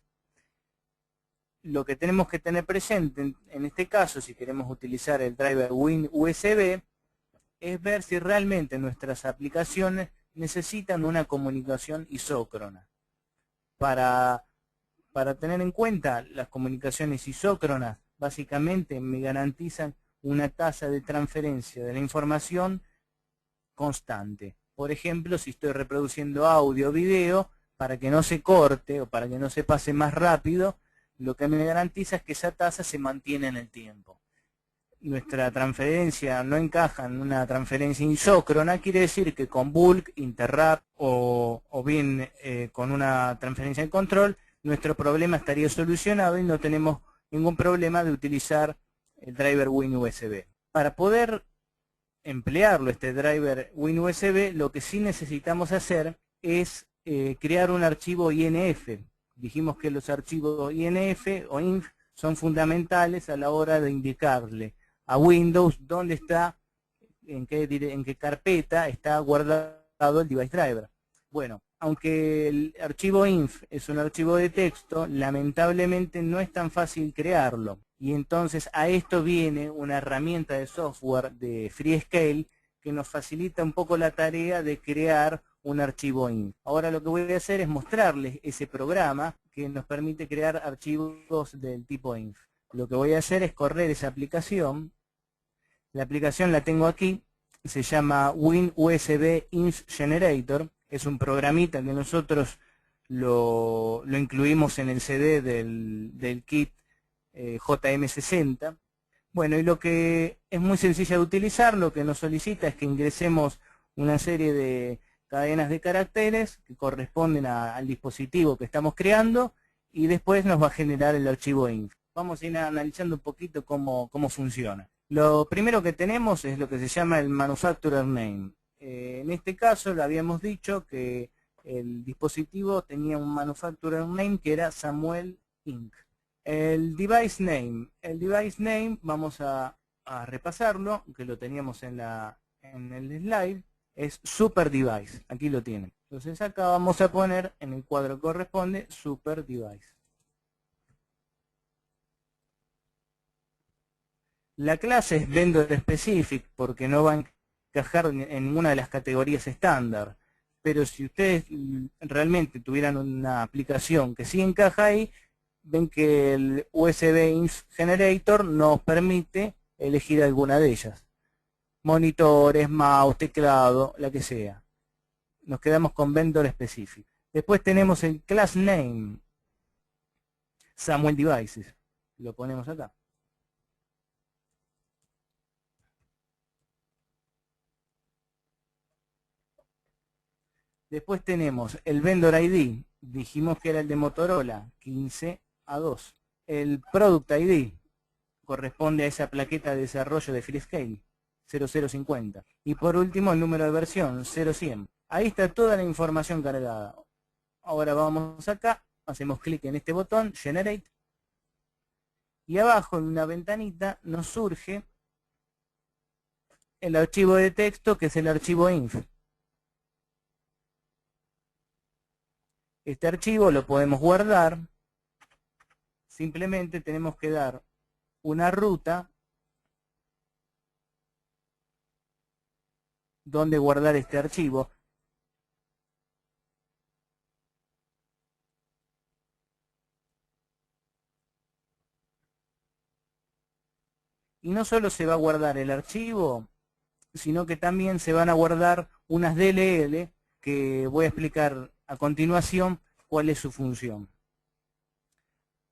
Lo que tenemos que tener presente en este caso, si queremos utilizar el driver WinUSB, es ver si realmente nuestras aplicaciones necesitan una comunicación isócrona. Para tener en cuenta, las comunicaciones isócronas básicamente me garantizan una tasa de transferencia de la información constante. Por ejemplo, si estoy reproduciendo audio o video, para que no se corte o para que no se pase más rápido, lo que me garantiza es que esa tasa se mantiene en el tiempo. Nuestra transferencia no encaja en una transferencia isócrona, quiere decir que con bulk, interrupt o bien con una transferencia de control, nuestro problema estaría solucionado y no tenemos ningún problema de utilizar el driver WinUSB. Para poder emplearlo, este driver WinUSB, lo que sí necesitamos hacer es crear un archivo INF. Dijimos que los archivos INF o INF son fundamentales a la hora de indicarle a Windows dónde está, en qué carpeta está guardado el device driver. Bueno, aunque el archivo INF es un archivo de texto, lamentablemente no es tan fácil crearlo. Y entonces a esto viene una herramienta de software de Freescale que nos facilita un poco la tarea de crear un archivo INF. Ahora lo que voy a hacer es mostrarles ese programa que nos permite crear archivos del tipo INF. Lo que voy a hacer es correr esa aplicación. La aplicación la tengo aquí, se llama WinUSB Inf Generator. Es un programita que nosotros lo incluimos en el CD del kit JM60. Bueno, y lo que es muy sencillo de utilizar, lo que nos solicita es que ingresemos una serie de cadenas de caracteres que corresponden al dispositivo que estamos creando y después nos va a generar el archivo INF. Vamos a ir analizando un poquito cómo funciona. Lo primero que tenemos es lo que se llama el Manufacturer Name. En este caso lo habíamos dicho que el dispositivo tenía un Manufacturer Name que era Samuel Inc. El Device Name vamos a repasarlo, que lo teníamos en el slide, es Super Device. Aquí lo tienen. Entonces acá vamos a poner en el cuadro que corresponde Super Device. La clase es Vendor Specific porque no va a encajar en ninguna de las categorías estándar. Pero si ustedes realmente tuvieran una aplicación que sí encaja ahí, ven que el USB Inf Generator nos permite elegir alguna de ellas. Monitores, mouse, teclado, la que sea. Nos quedamos con Vendor Specific. Después tenemos el Class Name, Samuel Devices. Lo ponemos acá. Después tenemos el Vendor ID, dijimos que era el de Motorola, 15A2. El Product ID corresponde a esa plaqueta de desarrollo de Freescale, 0050. Y por último el número de versión, 0100. Ahí está toda la información cargada. Ahora vamos acá, hacemos clic en este botón, Generate. Y abajo en una ventanita nos surge el archivo de texto, que es el archivo inf. Este archivo lo podemos guardar. Simplemente tenemos que dar una ruta donde guardar este archivo. Y no solo se va a guardar el archivo, sino que también se van a guardar unas DLL que voy a explicar a continuación cuál es su función.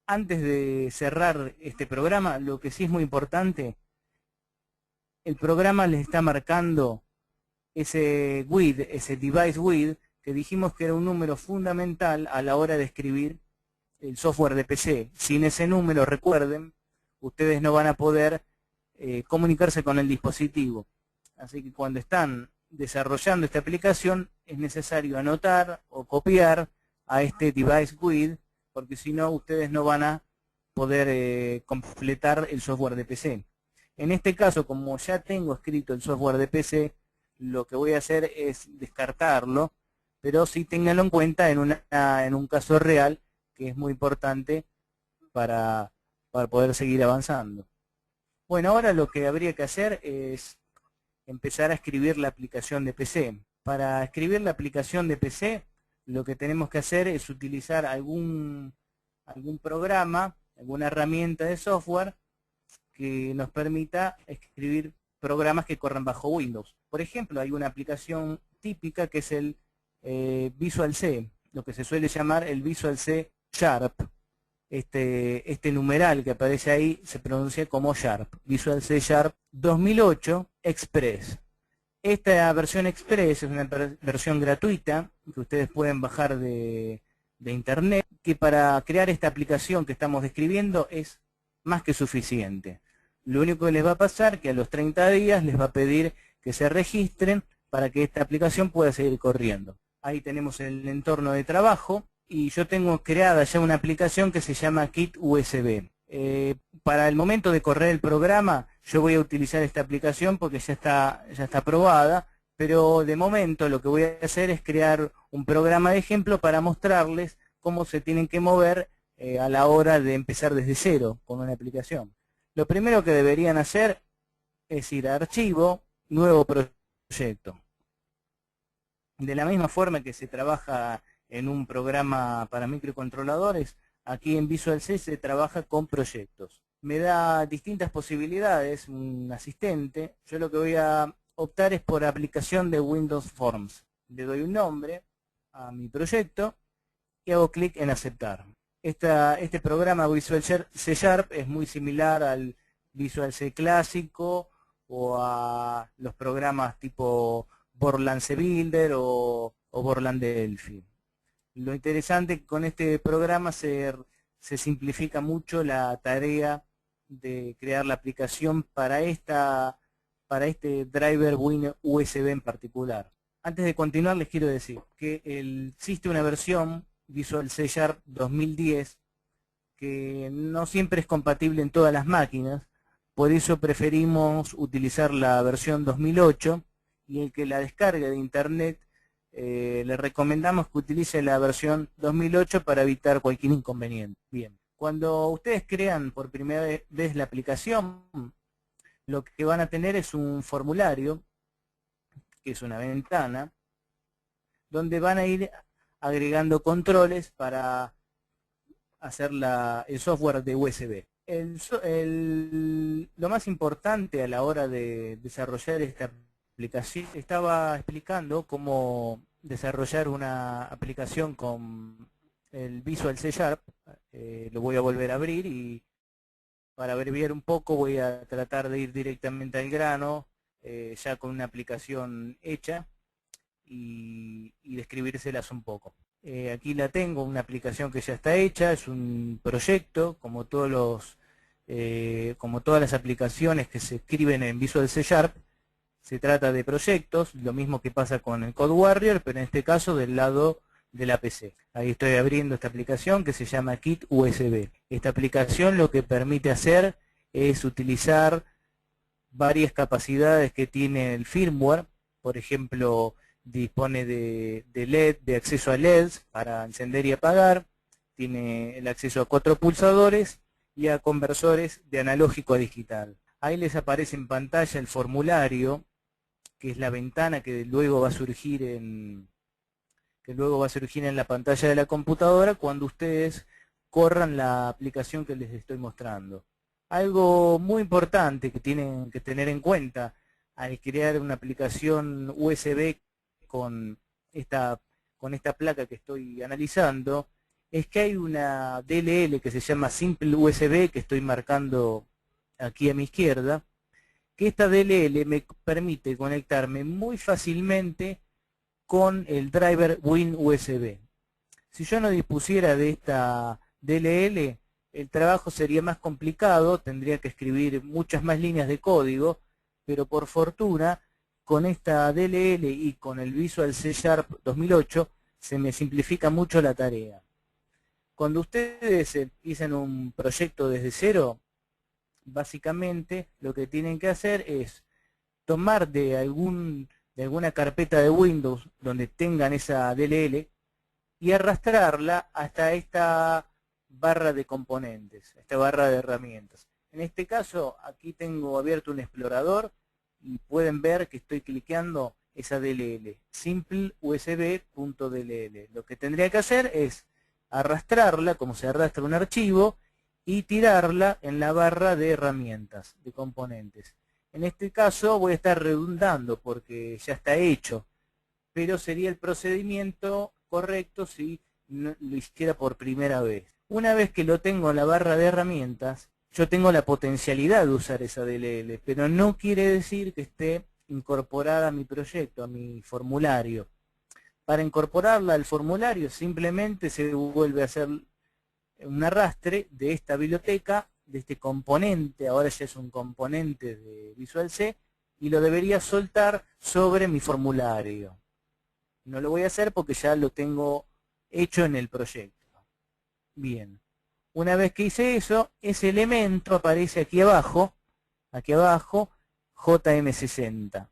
Antes de cerrar este programa, lo que sí es muy importante, el programa les está marcando ese WID, ese device WID, que dijimos que era un número fundamental a la hora de escribir el software de PC. Sin ese número, recuerden, ustedes no van a poder comunicarse con el dispositivo. Así que cuando están desarrollando esta aplicación es necesario anotar o copiar a este device WID, porque si no ustedes no van a poder completar el software de PC. En este caso, como ya tengo escrito el software de PC, lo que voy a hacer es descartarlo, pero sí ténganlo en cuenta en un caso real, que es muy importante para poder seguir avanzando. Bueno, ahora lo que habría que hacer es empezar a escribir la aplicación de PC. Para escribir la aplicación de PC, lo que tenemos que hacer es utilizar algún programa, alguna herramienta de software que nos permita escribir programas que corran bajo Windows. Por ejemplo, hay una aplicación típica que es el Visual C, lo que se suele llamar el Visual C Sharp. Este numeral que aparece ahí se pronuncia como Sharp, Visual C Sharp 2008 Express. Esta versión Express es una versión gratuita que ustedes pueden bajar de internet, que para crear esta aplicación que estamos describiendo es más que suficiente. Lo único que les va a pasar es que a los 30 días les va a pedir que se registren para que esta aplicación pueda seguir corriendo. Ahí tenemos el entorno de trabajo y yo tengo creada ya una aplicación que se llama Kit USB. Para el momento de correr el programa yo voy a utilizar esta aplicación porque ya está aprobada, pero de momento lo que voy a hacer es crear un programa de ejemplo para mostrarles cómo se tienen que mover a la hora de empezar desde cero con una aplicación. Lo primero que deberían hacer es ir a Archivo, Nuevo Proyecto. De la misma forma que se trabaja en un programa para microcontroladores, aquí en Visual C se trabaja con proyectos. Me da distintas posibilidades, un asistente. Yo lo que voy a optar es por aplicación de Windows Forms. Le doy un nombre a mi proyecto y hago clic en aceptar. Este programa Visual C Sharp es muy similar al Visual C clásico o a los programas tipo Borland C Builder o Borland Delphi. Lo interesante con este programa se simplifica mucho la tarea de crear la aplicación para este driver Win USB en particular. Antes de continuar les quiero decir que existe una versión Visual C Sharp 2010 que no siempre es compatible en todas las máquinas, por eso preferimos utilizar la versión 2008 y el que la descargue de internet le recomendamos que utilice la versión 2008 para evitar cualquier inconveniente. Bien, cuando ustedes crean por primera vez la aplicación, lo que van a tener es un formulario, que es una ventana, donde van a ir agregando controles para hacer el software de USB. Lo más importante a la hora de desarrollar esta aplicación, estaba explicando cómo desarrollar una aplicación con el Visual C Sharp. Lo voy a volver a abrir y para abreviar un poco voy a tratar de ir directamente al grano, ya con una aplicación hecha y describírselas un poco. Aquí la tengo, una aplicación que ya está hecha, es un proyecto, como como todas las aplicaciones que se escriben en Visual C Sharp. Se trata de proyectos, lo mismo que pasa con el CodeWarrior, pero en este caso del lado de la PC. Ahí estoy abriendo esta aplicación que se llama Kit USB. Esta aplicación lo que permite hacer es utilizar varias capacidades que tiene el firmware. Por ejemplo, dispone de LED, de acceso a LEDs para encender y apagar. Tiene el acceso a 4 pulsadores y a conversores de analógico a digital. Ahí les aparece en pantalla el formulario, que es la ventana que luego va a surgir en la pantalla de la computadora cuando ustedes corran la aplicación que les estoy mostrando. Algo muy importante que tienen que tener en cuenta al crear una aplicación USB con esta placa que estoy analizando es que hay una DLL que se llama Simple USB, que estoy marcando aquí a mi izquierda, que esta DLL me permite conectarme muy fácilmente con el driver WinUSB. Si yo no dispusiera de esta DLL, el trabajo sería más complicado, tendría que escribir muchas más líneas de código, pero por fortuna, con esta DLL y con el Visual C Sharp 2008, se me simplifica mucho la tarea. Cuando ustedes empiezan un proyecto desde cero, básicamente lo que tienen que hacer es tomar de alguna carpeta de Windows donde tengan esa DLL y arrastrarla hasta esta barra de componentes, esta barra de herramientas. En este caso, aquí tengo abierto un explorador y pueden ver que estoy cliqueando esa DLL, simpleusb.dll. Lo que tendría que hacer es arrastrarla, como se arrastra un archivo, y tirarla en la barra de herramientas, de componentes. En este caso voy a estar redundando porque ya está hecho, pero sería el procedimiento correcto si lo hiciera por primera vez. Una vez que lo tengo en la barra de herramientas, yo tengo la potencialidad de usar esa DLL, pero no quiere decir que esté incorporada a mi proyecto, a mi formulario. Para incorporarla al formulario simplemente se vuelve a hacer un arrastre de esta biblioteca, de este componente, ahora ya es un componente de Visual C, y lo debería soltar sobre mi formulario. No lo voy a hacer porque ya lo tengo hecho en el proyecto. Bien, una vez que hice eso, ese elemento aparece aquí abajo, JM60.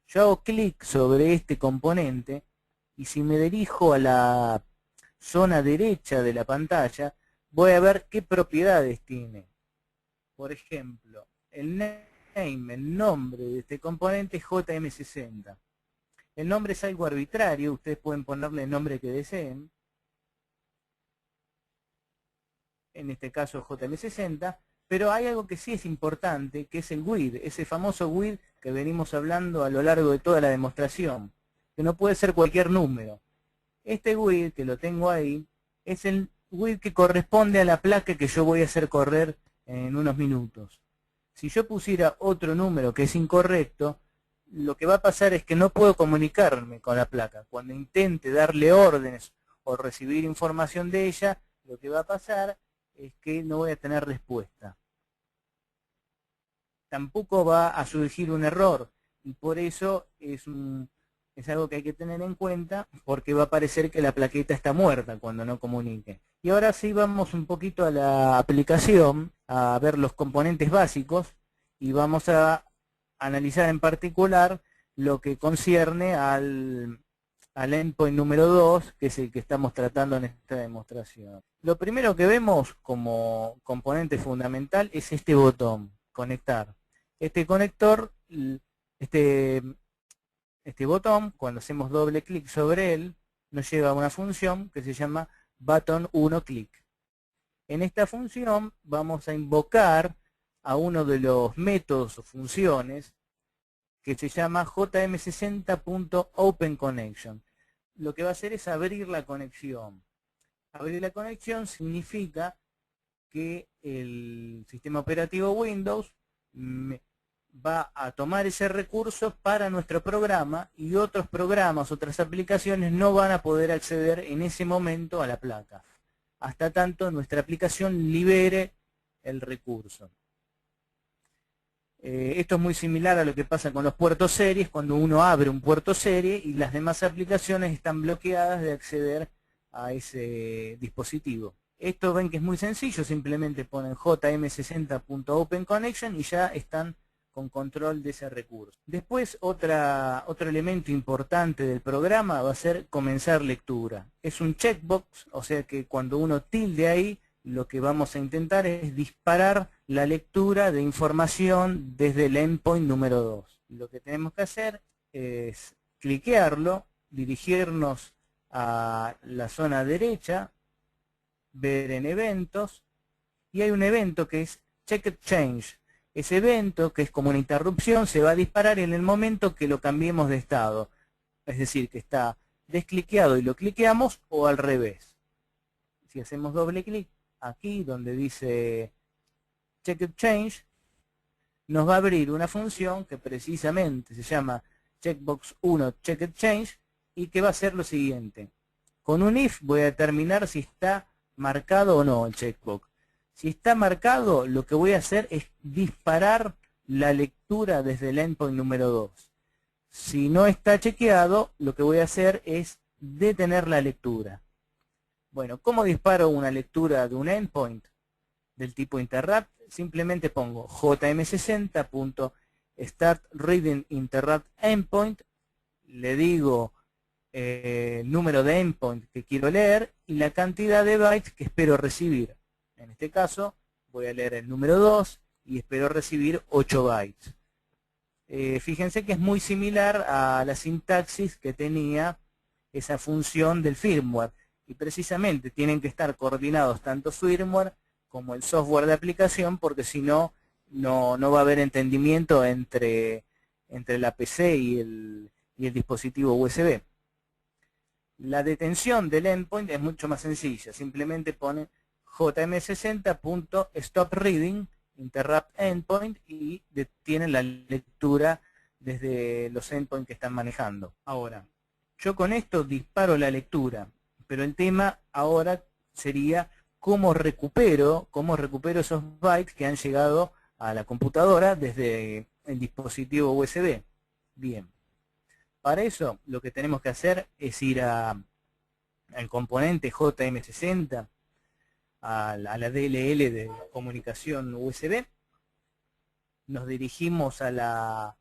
Yo hago clic sobre este componente y si me dirijo a la zona derecha de la pantalla, voy a ver qué propiedades tiene. Por ejemplo, el nombre de este componente es JM60. El nombre es algo arbitrario, ustedes pueden ponerle el nombre que deseen. En este caso JM60, pero hay algo que sí es importante, que es el GUID, ese famoso GUID que venimos hablando a lo largo de toda la demostración, que no puede ser cualquier número. Este GUID, que lo tengo ahí, es el GUID que corresponde a la placa que yo voy a hacer correr en unos minutos. Si yo pusiera otro número que es incorrecto, lo que va a pasar es que no puedo comunicarme con la placa. Cuando intente darle órdenes o recibir información de ella, lo que va a pasar es que no voy a tener respuesta. Tampoco va a surgir un error y por eso es algo que hay que tener en cuenta porque va a parecer que la plaqueta está muerta cuando no comunique. Y ahora sí vamos un poquito a la aplicación, a ver los componentes básicos y vamos a analizar en particular lo que concierne al endpoint número 2, que es el que estamos tratando en esta demostración. Lo primero que vemos como componente fundamental es este botón, conectar. Este conector, este botón, cuando hacemos doble clic sobre él, nos lleva a una función que se llama button 1 click. En esta función vamos a invocar a uno de los métodos o funciones que se llama jm60.openConnection. Lo que va a hacer es abrir la conexión. Abrir la conexión significa que el sistema operativo Windows va a tomar ese recurso para nuestro programa y otros programas, otras aplicaciones no van a poder acceder en ese momento a la placa, hasta tanto nuestra aplicación libere el recurso. Esto es muy similar a lo que pasa con los puertos series, cuando uno abre un puerto serie y las demás aplicaciones están bloqueadas de acceder a ese dispositivo. Esto ven que es muy sencillo, simplemente ponen jm60.openConnection y ya están con control de ese recurso. Después otro elemento importante del programa va a ser comenzar lectura. Es un checkbox, o sea que cuando uno tilde ahí, lo que vamos a intentar es disparar la lectura de información desde el endpoint número 2. Lo que tenemos que hacer es cliquearlo, dirigirnos a la zona derecha, ver en eventos, y hay un evento que es Checked Change. Ese evento, que es como una interrupción, se va a disparar en el momento que lo cambiemos de estado. Es decir, que está descliqueado y lo cliqueamos, o al revés. Si hacemos doble clic aquí donde dice Checked Change, nos va a abrir una función que precisamente se llama Checkbox 1 Checked Change y que va a hacer lo siguiente. Con un if voy a determinar si está marcado o no el checkbox. Si está marcado, lo que voy a hacer es disparar la lectura desde el endpoint número 2. Si no está chequeado, lo que voy a hacer es detener la lectura. Bueno, ¿cómo disparo una lectura de un endpoint del tipo interrupt? Simplemente pongo jm60.startReadingInterruptEndpoint, le digo el número de endpoint que quiero leer y la cantidad de bytes que espero recibir. En este caso voy a leer el número 2 y espero recibir 8 bytes. Fíjense que es muy similar a la sintaxis que tenía esa función del firmware. Y precisamente tienen que estar coordinados tanto firmware como el software de aplicación, porque si no, no va a haber entendimiento entre la PC y el dispositivo USB. La detención del endpoint es mucho más sencilla. Simplemente pone jm60.stopReadingInterruptEndpoint y detienen la lectura desde los endpoints que están manejando. Ahora, yo con esto disparo la lectura. Pero el tema ahora sería cómo recupero esos bytes que han llegado a la computadora desde el dispositivo USB. Bien, para eso lo que tenemos que hacer es ir al componente JM60, a la DLL de comunicación USB. Nos dirigimos a la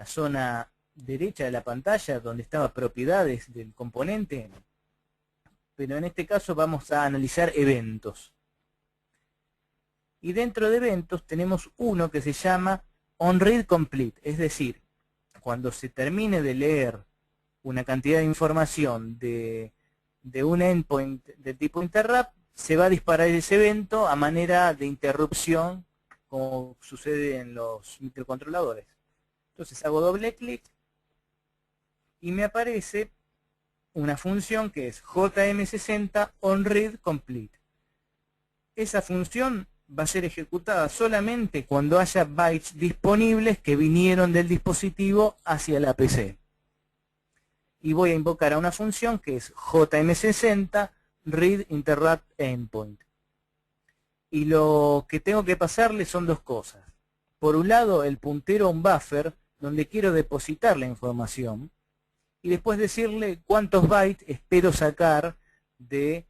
zona derecha de la pantalla donde estaba propiedades del componente. Pero en este caso vamos a analizar eventos. Y dentro de eventos tenemos uno que se llama onReadComplete, es decir, cuando se termine de leer una cantidad de información de un endpoint de tipo interrupt, se va a disparar ese evento a manera de interrupción, como sucede en los microcontroladores. Entonces hago doble clic y me aparece una función que es jm60onReadComplete. Esa función va a ser ejecutada solamente cuando haya bytes disponibles que vinieron del dispositivo hacia la PC. Y voy a invocar a una función que es jm60readInterruptEndpoint. Y lo que tengo que pasarle son dos cosas. Por un lado, el puntero a un buffer donde quiero depositar la información. Y después decirle cuántos bytes espero sacar de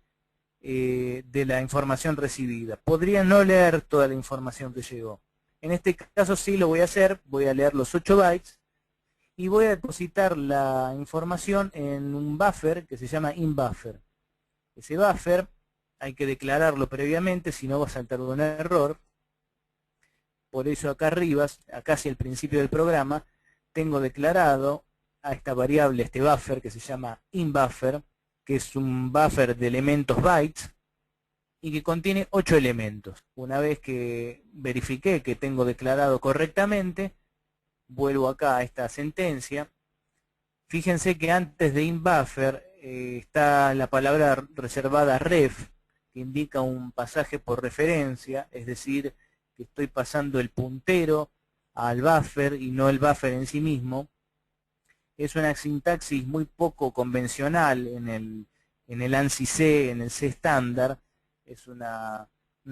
la información recibida. Podría no leer toda la información que llegó. En este caso sí lo voy a hacer, voy a leer los 8 bytes y voy a depositar la información en un buffer que se llama inBuffer. Ese buffer hay que declararlo previamente, si no va a saltar un error. Por eso acá arriba, acá hacia el principio del programa, tengo declarado a esta variable, este buffer que se llama inBuffer, que es un buffer de elementos bytes y que contiene 8 elementos. Una vez que verifiqué que tengo declarado correctamente, vuelvo acá a esta sentencia. Fíjense que antes de inBuffer está la palabra reservada ref, que indica un pasaje por referencia, es decir, que estoy pasando el puntero al buffer y no el buffer en sí mismo. Es una sintaxis muy poco convencional en el ANSI C, en el C estándar. Es una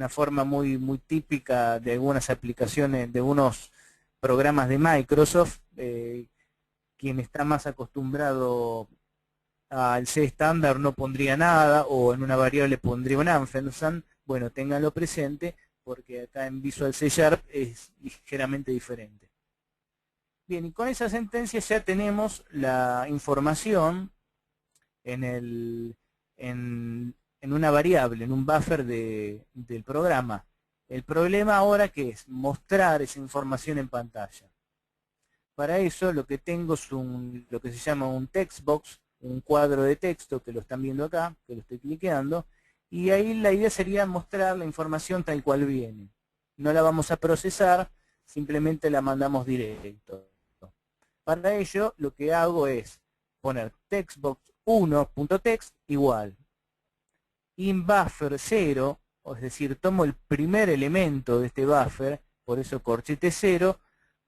forma muy típica de algunas aplicaciones, de unos programas de Microsoft. Quien está más acostumbrado al C estándar no pondría nada, o en una variable pondría un ampersand. Bueno, ténganlo presente, porque acá en Visual C Sharp es ligeramente diferente. Bien, y con esa sentencia ya tenemos la información en una variable, en un buffer del programa. El problema ahora que es mostrar esa información en pantalla. Para eso lo que tengo es lo que se llama un text box, un cuadro de texto, que lo están viendo acá, que lo estoy cliqueando, y ahí la idea sería mostrar la información tal cual viene. No la vamos a procesar, simplemente la mandamos directo. Para ello lo que hago es poner textbox1.text igual inBuffer 0, es decir, tomo el primer elemento de este buffer, por eso corchete 0,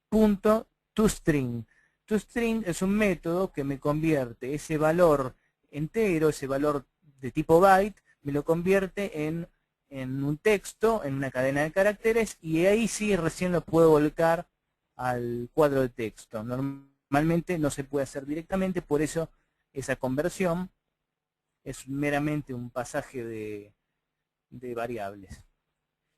punto toString. ToString es un método que me convierte ese valor entero, ese valor de tipo byte, me lo convierte en un texto, en una cadena de caracteres, y ahí sí recién lo puedo volcar al cuadro de texto. Normalmente no se puede hacer directamente, por eso esa conversión es meramente un pasaje de variables.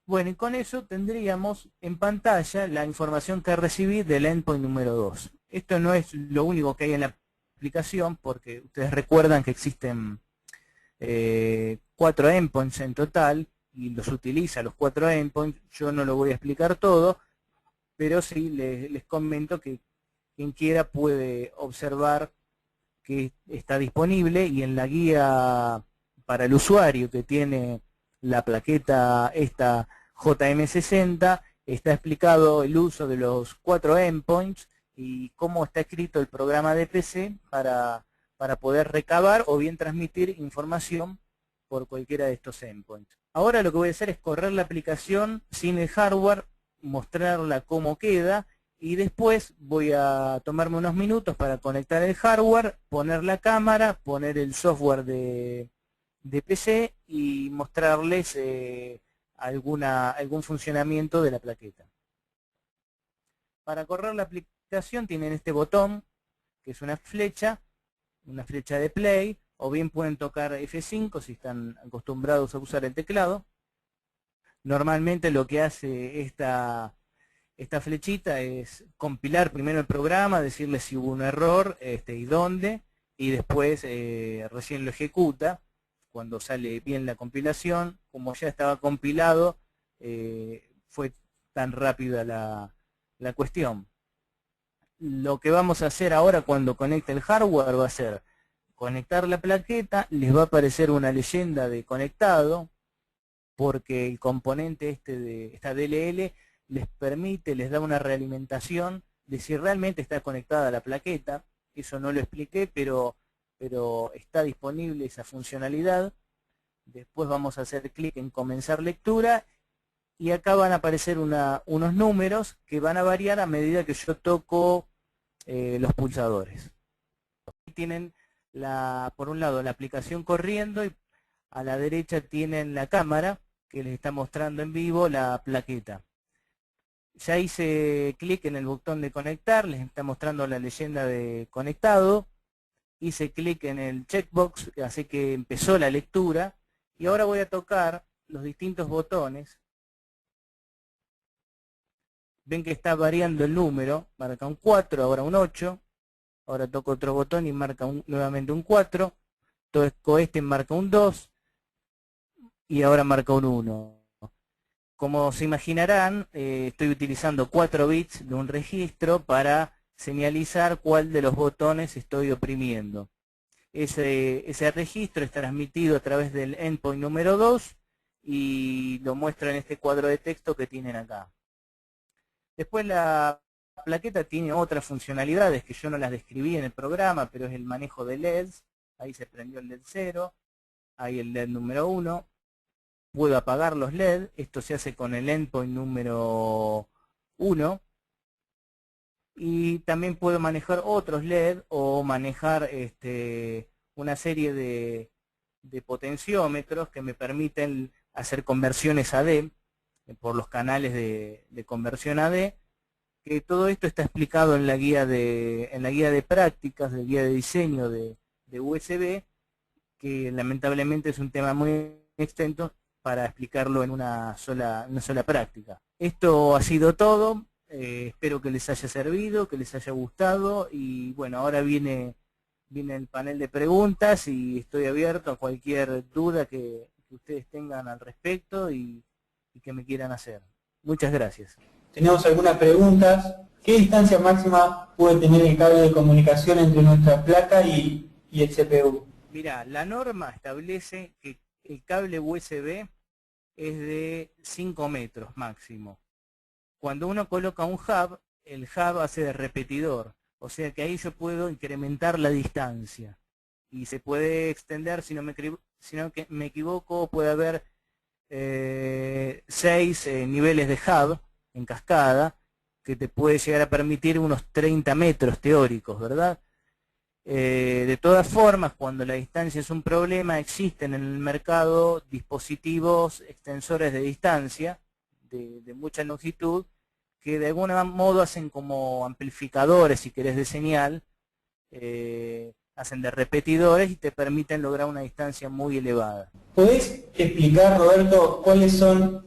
Bueno, y con eso tendríamos en pantalla la información que recibí del endpoint número 2. Esto no es lo único que hay en la aplicación, porque ustedes recuerdan que existen 4 endpoints en total, y los utiliza los 4 endpoints. Yo no lo voy a explicar todo, pero sí les comento que quien quiera puede observar que está disponible, y en la guía para el usuario que tiene la plaqueta esta JM60 está explicado el uso de los 4 endpoints y cómo está escrito el programa de PC para poder recabar o bien transmitir información por cualquiera de estos endpoints. Ahora lo que voy a hacer es correr la aplicación sin el hardware, mostrarla cómo queda, y después voy a tomarme unos minutos para conectar el hardware, poner la cámara, poner el software de PC y mostrarles algún funcionamiento de la plaqueta. Para correr la aplicación tienen este botón, que es una flecha de play, o bien pueden tocar F5 si están acostumbrados a usar el teclado. Normalmente lo que hace esta flechita es compilar primero el programa, decirle si hubo un error y dónde, y después recién lo ejecuta cuando sale bien la compilación. Como ya estaba compilado, fue tan rápida la cuestión. Lo que vamos a hacer ahora cuando conecte el hardware va a ser conectar la plaqueta. Les va a aparecer una leyenda de conectado, porque el componente de esta DLL les da una realimentación de si realmente está conectada a la plaqueta. Eso no lo expliqué, pero está disponible esa funcionalidad. Después vamos a hacer clic en comenzar lectura, y acá van a aparecer unos números que van a variar a medida que yo toco los pulsadores. Aquí tienen por un lado la aplicación corriendo, y a la derecha tienen la cámara que les está mostrando en vivo la plaqueta. Ya hice clic en el botón de conectar, les está mostrando la leyenda de conectado. Hice clic en el checkbox, así que empezó la lectura, y ahora voy a tocar los distintos botones. Ven que está variando el número, marca un 4, ahora un 8, ahora toco otro botón y marca nuevamente un 4, toco este marca un 2, y ahora marca un 1. Como se imaginarán, estoy utilizando 4 bits de un registro para señalizar cuál de los botones estoy oprimiendo. Ese registro es transmitido a través del endpoint número 2 y lo muestro en este cuadro de texto que tienen acá. Después la plaqueta tiene otras funcionalidades que yo no las describí en el programa, pero es el manejo de LEDs. Ahí se prendió el LED 0, ahí el LED número 1. puedo apagar los LED. Esto se hace con el endpoint número 1. Y también puedo manejar otros LED o manejar una serie de potenciómetros que me permiten hacer conversiones AD por los canales de conversión AD, que todo esto está explicado en la guía de prácticas, de guía de diseño de USB, que lamentablemente es un tema muy extenso para explicarlo en una sola práctica. Esto ha sido todo. Espero que les haya servido, que les haya gustado, y bueno, ahora viene el panel de preguntas y estoy abierto a cualquier duda que ustedes tengan al respecto y que me quieran hacer. Muchas gracias. Tenemos algunas preguntas. ¿Qué distancia máxima puede tener el cable de comunicación entre nuestra placa y el CPU? Mirá, la norma establece que el cable USB es de 5 metros máximo. Cuando uno coloca un hub, el hub hace de repetidor, o sea que ahí yo puedo incrementar la distancia y se puede extender, si no me equivoco, puede haber 6 niveles de hub en cascada, que te puede llegar a permitir unos 30 metros teóricos, ¿verdad? De todas formas, cuando la distancia es un problema, existen en el mercado dispositivos extensores de distancia de mucha longitud, que de algún modo hacen como amplificadores, si querés, de señal, hacen de repetidores y te permiten lograr una distancia muy elevada. ¿Podés explicar, Roberto, cuáles son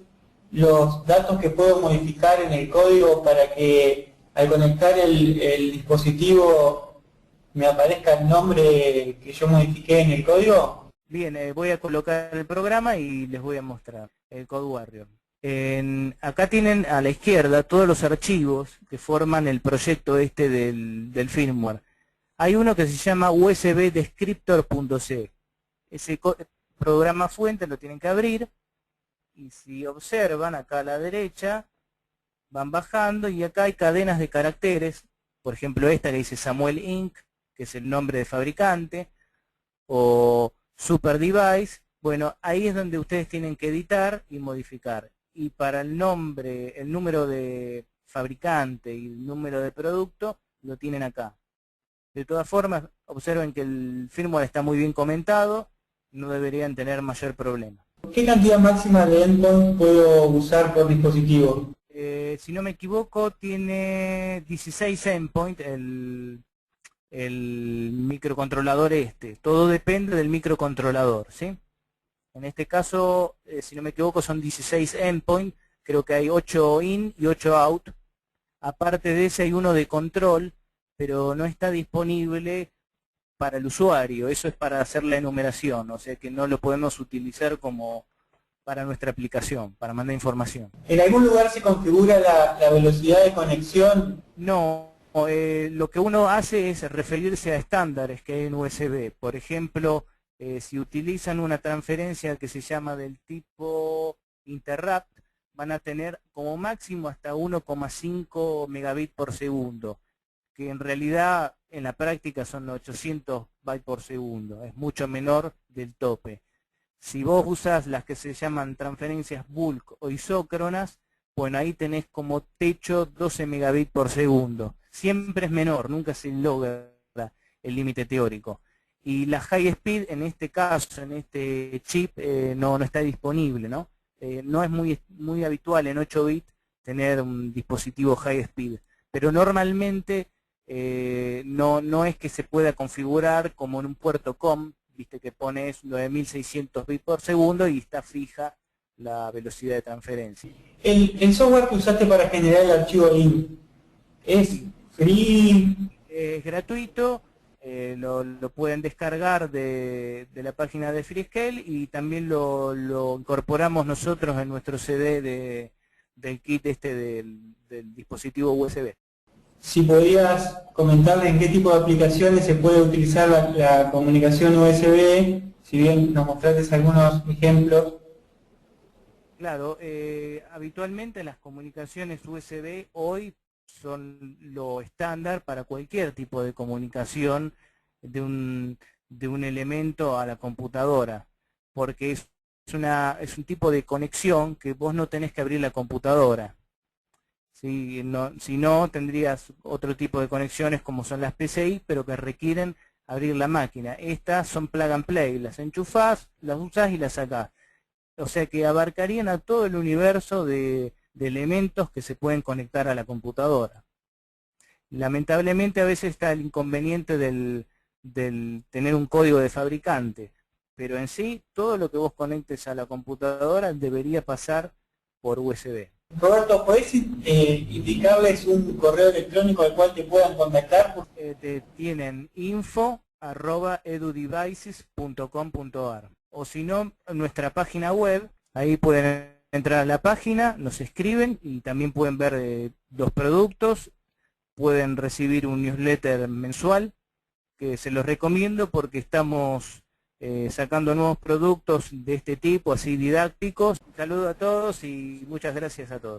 los datos que puedo modificar en el código para que al conectar el dispositivo me aparezca el nombre que yo modifiqué en el código? Bien, voy a colocar el programa y les voy a mostrar el Code Warrior. Acá tienen a la izquierda todos los archivos que forman el proyecto del firmware. Hay uno que se llama usbdescriptor.c. Ese programa fuente lo tienen que abrir, y si observan acá a la derecha, van bajando y acá hay cadenas de caracteres. Por ejemplo, esta que dice Samuel Inc., que es el nombre de fabricante, o Super Device. Bueno, ahí es donde ustedes tienen que editar y modificar. Y para el número de fabricante y el número de producto, lo tienen acá. De todas formas, observen que el firmware está muy bien comentado, no deberían tener mayor problema. ¿Qué cantidad máxima de endpoint puedo usar por dispositivo? Si no me equivoco, tiene 16 endpoint el microcontrolador este. Todo depende del microcontrolador, ¿sí? En este caso, si no me equivoco, son 16 endpoint, creo que hay 8 in y 8 out. Aparte de ese hay uno de control, pero no está disponible para el usuario. Eso es para hacer la enumeración, o sea que no lo podemos utilizar como para nuestra aplicación, para mandar información. ¿En algún lugar se configura la velocidad de conexión? No, lo que uno hace es referirse a estándares que hay en USB. Por ejemplo, si utilizan una transferencia que se llama del tipo Interrupt, van a tener como máximo hasta 1,5 megabits por segundo, que en realidad en la práctica son 800 bytes por segundo, es mucho menor del tope. Si vos usas las que se llaman transferencias bulk o isócronas, bueno, ahí tenés como techo 12 megabits por segundo. Siempre es menor, nunca se logra el límite teórico. Y la high speed, en este caso, en este chip, no está disponible, ¿no? No es muy habitual en 8 bits tener un dispositivo high speed, pero normalmente no es que se pueda configurar como en un puerto COM, viste que pones 9600 bits por segundo y está fija la velocidad de transferencia. El software que usaste para generar el archivo INC, ¿es free? Es gratuito, lo pueden descargar de la página de Freescale, y también lo incorporamos nosotros en nuestro CD del kit del dispositivo USB. Si podías comentarle en qué tipo de aplicaciones se puede utilizar la comunicación USB, si bien nos mostraste algunos ejemplos. Claro, habitualmente las comunicaciones USB hoy son lo estándar para cualquier tipo de comunicación de un elemento a la computadora, porque es es un tipo de conexión que vos no tenés que abrir la computadora. Si no, tendrías otro tipo de conexiones como son las PCI, pero que requieren abrir la máquina. Estas son plug and play, las enchufás, las usás y las sacás. O sea que abarcarían a todo el universo de elementos que se pueden conectar a la computadora. Lamentablemente a veces está el inconveniente del tener un código de fabricante, pero en sí todo lo que vos conectes a la computadora debería pasar por USB. Roberto, ¿podés indicarles un correo electrónico al cual te puedan contactar? Tienen info@edudevices.com.ar o si no, nuestra página web, ahí pueden entrar a la página, nos escriben y también pueden ver los productos, pueden recibir un newsletter mensual que se los recomiendo porque estamos sacando nuevos productos de este tipo, así didácticos. Un saludo a todos y muchas gracias a todos.